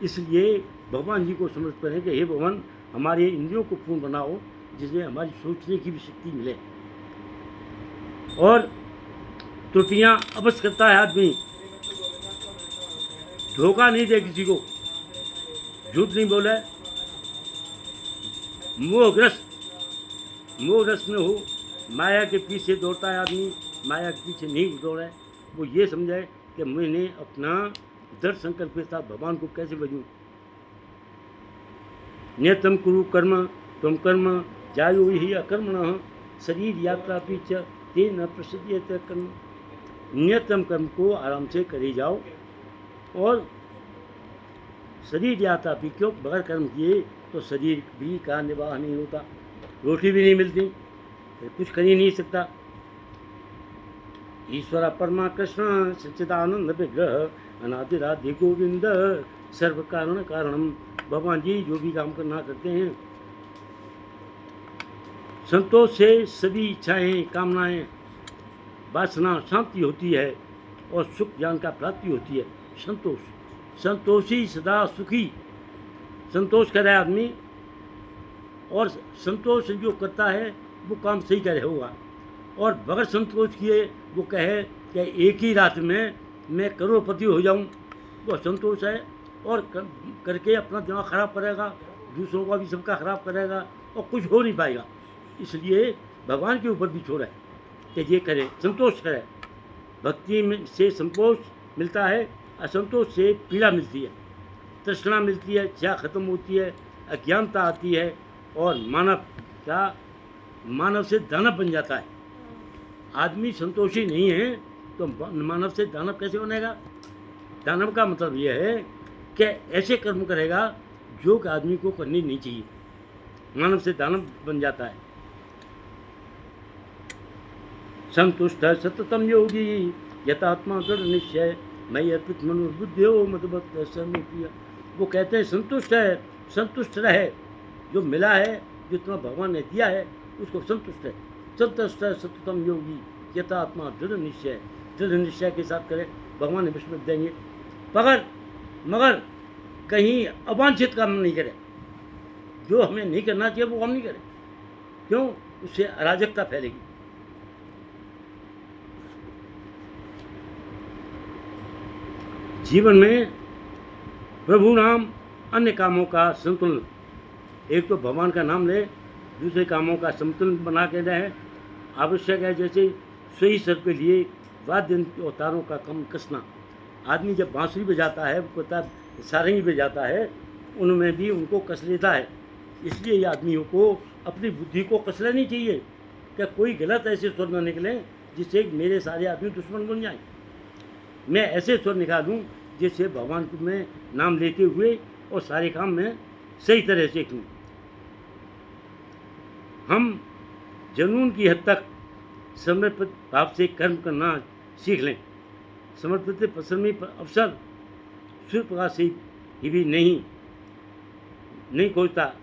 इसलिए भगवान जी को समर्पित करें कि हे भगवान, हमारे इंद्रियों को पूर्ण बनाओ, जिससे हमारी सोचने की भी शक्ति मिले। और त्रुटियां अवश्य करता है आदमी, धोखा नहीं दे किसी को, झूठ नहीं बोले, मोहग्रस्त में हो, माया के पीछे दौड़ता है आदमी, माया के पीछे नहीं दौड़े। वो ये समझे कि मैंने अपना दृढ़ संकल्प के साथ भगवान को कैसे बजूं। नियतम कुरु कर्म तुम कर्म जायो ही अकर्मण शरीर यात्रा पीछ ते न प्रसिद्ध कर्म। नियतम कर्म को आराम से करे जाओ, और शरीर यात्रा भी क्यों, बगैर कर्म किए तो शरीर भी का निर्वाह नहीं होता, रोटी भी नहीं मिलती, कुछ कर ही नहीं सकता। ईश्वर परमा कृष्ण सच्चिदानंद विग्रह अनादिराधि गोविंद सर्व कारण कारणम। भगवान जी जो भी काम करना करते हैं, संतोष से सभी इच्छाएं कामनाएं वासना शांति होती है और सुख ज्ञान का प्राप्ति होती है। संतोषी सदा सुखी, संतोष करे आदमी, और संतोष जो करता है वो काम सही करे होगा। और बगैर संतोष किए वो कहे कि एक ही रात में मैं करोड़पति हो जाऊं, वो संतोष है, और करके अपना दिमाग खराब करेगा, दूसरों का भी सबका खराब करेगा, और कुछ हो नहीं पाएगा। इसलिए भगवान के ऊपर भी छोड़ा है कि ये करे, संतोष करे। भक्ति में से संतोष मिलता है, असंतोष से पीड़ा मिलती है, तृष्णा मिलती है, चाह खत्म होती है, अज्ञानता आती है, और मानव से दानव बन जाता है। आदमी संतोषी नहीं है तो मानव से दानव कैसे बनेगा। दानव का मतलब यह है कि ऐसे कर्म करेगा जो कि आदमी को करनी नहीं चाहिए, मानव से दानव बन जाता है। संतुष्ट सततम योगी यथात्मा दृढ़ निश्चय मैं अर्पित मनुर्बुद्धियो मदबत सर्वप्रिय। वो कहते हैं संतुष्ट रहे, जो मिला है, जो तुम्हें भगवान ने दिया है उसको संतुष्ट है। संतुष्ट है सततम योगी यथात्मा दृढ़ निश्चय के साथ करे, भगवान ने विश्व देंगे। मगर कहीं अवांछित काम नहीं करे, जो हमें नहीं करना चाहिए वो हम नहीं करें। क्यों? उससे अराजकता फैलेगी। जीवन में प्रभु नाम अन्य कामों का संतुलन, एक तो भगवान का नाम ले, दूसरे कामों का संतुलन बना के रहे आवश्यक है। जैसे सही स्वर के लिए वाद्य यंत्र और तारों का कम कसना। आदमी जब बांसुरी बजाता है, वो कहता है सारंगी बजाता है, उनमें भी उनको कस लेता है। इसलिए ये आदमियों को अपनी बुद्धि को कस लेनी चाहिए कि कोई गलत ऐसे स्वर न निकले जिससे मेरे सारे आदमी दुश्मन बन जाएं। मैं ऐसे स्वर निकालूं जिससे भगवान को मैं नाम लेते हुए और सारे काम में सही तरह से करूं। हम जुनून की हद तक समर्पित भाव से कर्म करना सीख लें। समर्पित पसंदी पर अवसर सूर्य प्रकाश से ही भी नहीं खोजता।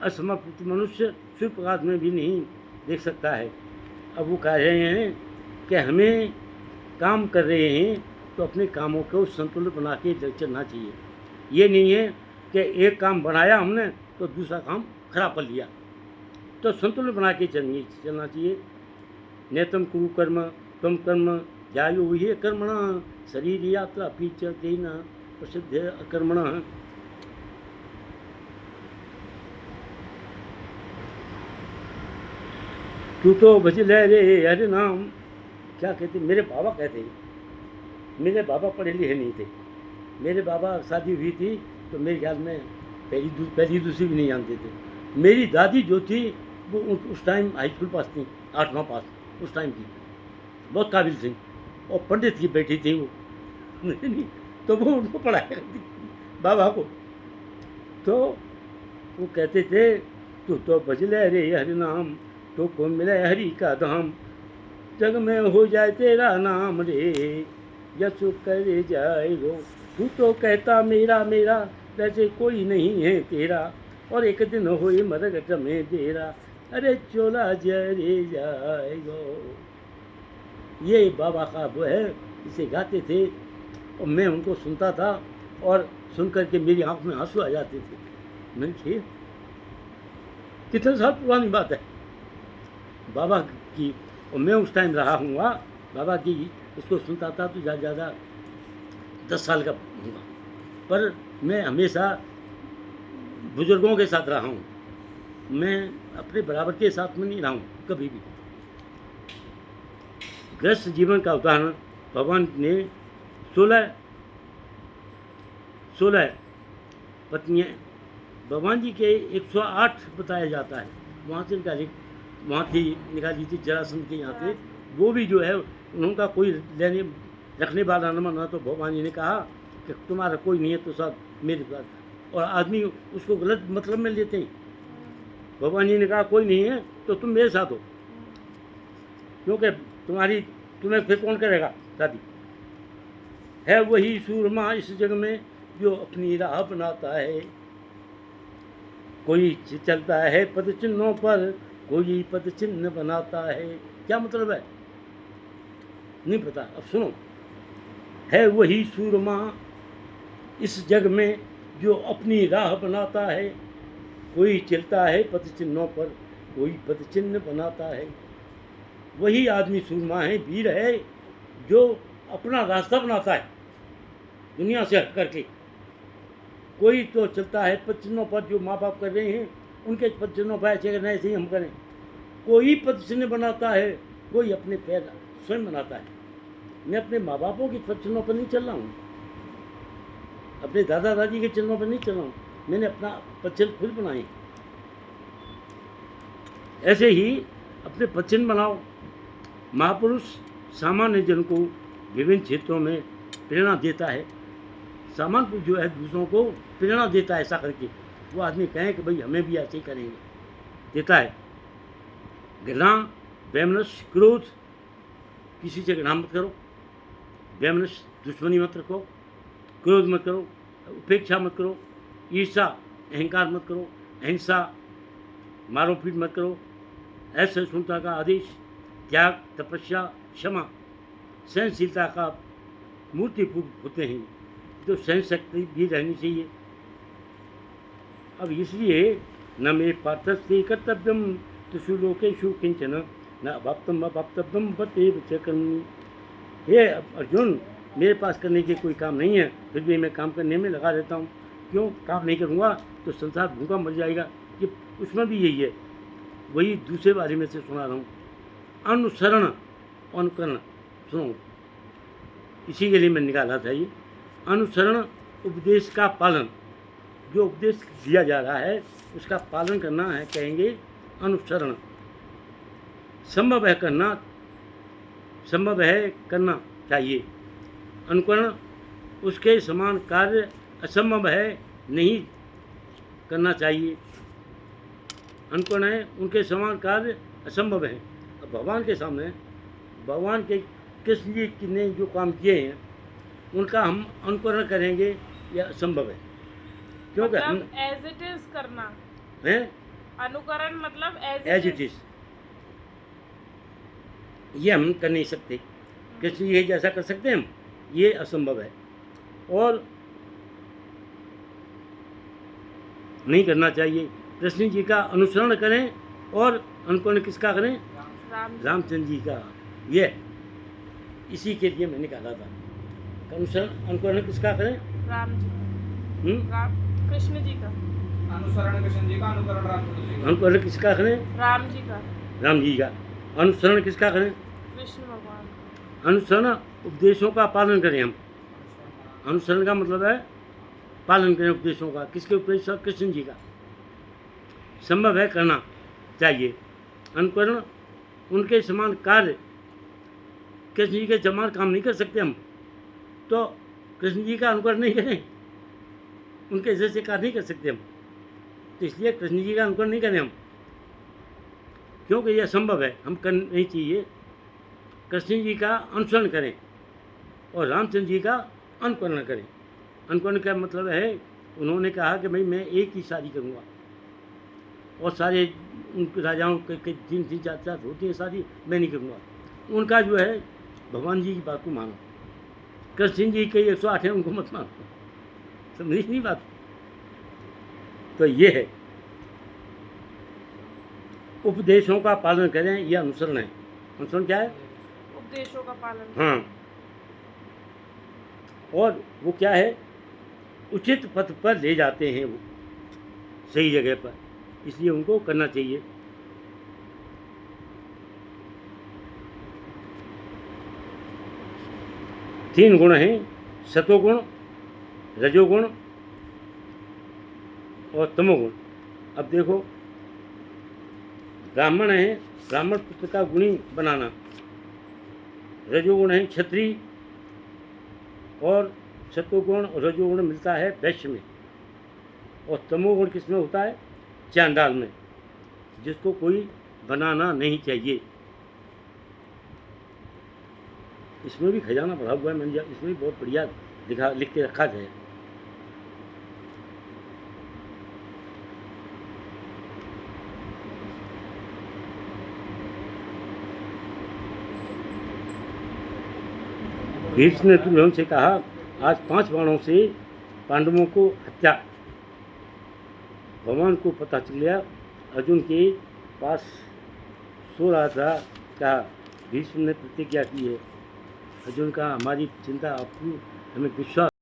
असमर्पित मनुष्य सूर्य प्रकाश में भी नहीं देख सकता है। अब वो कह रहे हैं कि हमें काम कर रहे हैं तो अपने कामों को संतुलित बना के चलना चाहिए। ये नहीं है कि एक काम बनाया हमने तो दूसरा काम खराब कर लिया, तो संतुलन बना के चलना चाहिए। नेतम कुरु कर्म तम कर्म जायो ही कर्मण शरीर यात्रा पीछ देना प्रसिद्ध अकर्मण। तू तो भज ले रे हरि नाम। क्या कहते, मेरे बाबा कहते हैं मेरे बाबा पढ़े लिखे नहीं थे। मेरे बाबा शादी हुई थी तो मेरे ख्याल में पहली दूसरी भी नहीं जानते थे। मेरी दादी जो थी वो उस टाइम हाई स्कूल पास थी, 8-9 पास उस टाइम की, बहुत काबिल थी और पंडित की बेटी थी वो। नहीं, तो वो उनको पढ़ाया करती थी बाबा को। तो वो कहते थे तू तो भजले रे हरि नाम, तो को मिले हरि का धाम, जग में हो जाए तेरा नाम रे, यशु करे जाए रो। तू तो कहता मेरा मेरा, वैसे कोई नहीं है तेरा, और एक दिन होए मरगट में तेरा, अरे चोला जरे जाएगो। ये बाबा का वो है, इसे गाते थे और मैं उनको सुनता था और सुन कर के मेरी आंख में आंसू आ जाते थे। मैंने कहा कितने साल पुरानी बात है बाबा की, और मैं उस टाइम रहा हूँ बाबा की, इसको सुनता था तो ज़्यादा 10 साल का हूँगा, पर मैं हमेशा बुजुर्गों के साथ रहा हूँ, मैं अपने बराबर के साथ में नहीं रहा हूँ कभी भी। गृहस्थ जीवन का उदाहरण भगवान ने 16 पत्नियाँ, भगवान जी के 108 बताया जाता है। वहाँ से निकाली थी जरासंध के यहाँ से, वो भी जो है उनका कोई लेने रखने वाला न बना, तो भगवान जी ने कहा कि तुम्हारा कोई नहीं है तो सब मेरे पास, और आदमी उसको गलत मतलब में लेते हैं। भगवान जी ने कहा कोई नहीं है तो तुम मेरे साथ हो, क्योंकि तुम्हें फिर कौन करेगा शादी। है वही सूरमा इस जग में जो अपनी राह बनाता है, कोई चलता है पद चिन्हों पर, कोई पद चिन्ह बनाता है। क्या मतलब है नहीं पता, अब सुनो। है वही सूरमा इस जग में जो अपनी राह बनाता है, कोई चलता है पद चिन्हों पर, कोई पद चिन्ह बनाता है। वही आदमी सूरमा है, वीर है, जो अपना रास्ता बनाता है दुनिया से हट करके। कोई तो चलता है पद चिन्हों पर, जो माँ बाप कर रहे हैं उनके पद चिन्हों पर ऐसे करना ऐसे ही हम करें। कोई पद चिन्ह बनाता है, कोई अपने पैर स्वयं बनाता है। मैं अपने माँ बापों के पद चिन्हों पर नहीं चल रहा हूँ, अपने दादा दादी के चिन्हों पर नहीं चल रहा हूँ, मैंने अपना पद चिन्ह खुद बनाए। ऐसे ही अपने पद चिन्ह बनाओ। महापुरुष सामान्य जन को विभिन्न क्षेत्रों में प्रेरणा देता है। सामान्य पुरुष जो है दूसरों को प्रेरणा देता है, ऐसा करके वो आदमी कहें कि भाई हमें भी ऐसे ही करेंगे, देता है। घृणा, वैमनस्य, क्रोध, किसी से घृणा मत करो, वैमनस्य दुश्मनी मत रखो, क्रोध मत करो, उपेक्षा मत करो, ईर्षा अहंकार मत करो, अहिंसा मारो पीट मत करो, असहिष्णुता का आदेश, त्याग, तपस्या, क्षमा, सहनशीलता का मूर्ति होते हैं, तो सहन शक्ति भी रहनी चाहिए। अब इसलिए न मे पार्थस्ते कर्तव्यम तुषु लोकेषु किंचन न अभाप्तम अभाप्तव्यम बतेव च कर्मणि। हे अर्जुन, मेरे पास करने के कोई काम नहीं है, फिर भी मैं काम करने में लगा रहता हूँ। क्यों? काम नहीं करूँगा तो संसार भूखा मर जाएगा। कि उसमें भी यही है, वही दूसरे बारे में से सुना रहा हूँ। अनुसरण अनुकरण, सुनो, इसी के लिए मैं निकाला था ये। अनुसरण उपदेश का पालन, जो उपदेश दिया जा रहा है उसका पालन करना है, कहेंगे अनुसरण। संभव है करना चाहिए। अनुकरण, उसके समान कार्य असंभव है, नहीं करना चाहिए। अनुकरण है, उनके समान कार्य असंभव है। अब भगवान के सामने, भगवान के कृष्ण जी ने जो काम किए हैं उनका हम अनुकरण करेंगे, यह असंभव है। क्योंकि हम एज इट इज करना है, अनुकरण मतलब एज इट इज, ये हम कर नहीं सकते। कृष्ण जी जैसा कर सकते हैं हम, ये असंभव है और नहीं करना चाहिए। कृष्ण जी का अनुसरण करें और अनुकरण किसका करें? रामचंद्र जी का। ये इसी के लिए मैंने कहा था, अनुकरण किसका करें? राम जी, कृष्ण जी का अनुसरण, कृष्ण जी का अनुकरण, रामचंद्र जी का। अनुकरण किसका करें? राम जी का। राम जी का। अनुसरण किसका करें? कृष्ण भगवान का। अनुसरण उपदेशों का पालन करें हम। अनुसरण का मतलब है पालन करें उपदेशों का। किसके उपदेश? कृष्ण जी का। संभव है करना चाहिए। अनुकरण उनके समान कार्य, कृष्ण जी के समान काम नहीं कर सकते हम, तो कृष्ण जी का अनुकरण नहीं करें, उनके जैसे कार्य नहीं कर सकते हम, तो इसलिए कृष्ण जी का अनुकरण नहीं करें हम, क्योंकि यह असंभव है, हम करना नहीं चाहिए। कृष्ण जी का अनुसरण करें और रामचंद्र जी का अनुकरण करें। अनुकरण का मतलब है, उन्होंने कहा कि भाई मैं एक ही शादी करूँगा और सारे उनके राजाओं के 3-4 होती है शादी, मैं नहीं करूँगा। उनका जो है भगवान जी की बात को मानो, कृष्ण जी के 108 हैं उनको मत मानो। समझी नहीं बात? तो ये है उपदेशों का पालन करें, यह अनुसरण है। अनुसरण क्या है? उपदेशों का पालन। हाँ, और वो क्या है? उचित पथ पर ले जाते हैं, वो सही जगह पर, इसलिए उनको करना चाहिए। तीन गुण हैं, सतोगुण, रजोगुण और तमोगुण। अब देखो, ब्राह्मण है, ब्राह्मण पुत्र का गुणी बनाना। रजोगुण है क्षत्रिय, और सत्वगुण और रजोगुण मिलता है वैश्य में, और तमोगुण किस में होता है? चांडाल में, जिसको कोई बनाना नहीं चाहिए। इसमें भी खजाना भरा हुआ है, मैंने इसमें भी बहुत बढ़िया लिख के रखा है। भीष्म ने दुर्योधन से कहा, आज 5 बाणों से पांडवों को हत्या। भगवान को पता चल गया, अर्जुन के पास सो रहा था, कहा भीष्म ने प्रतिज्ञा की है। अर्जुन का हमारी चिंता आपको, हमें विश्वास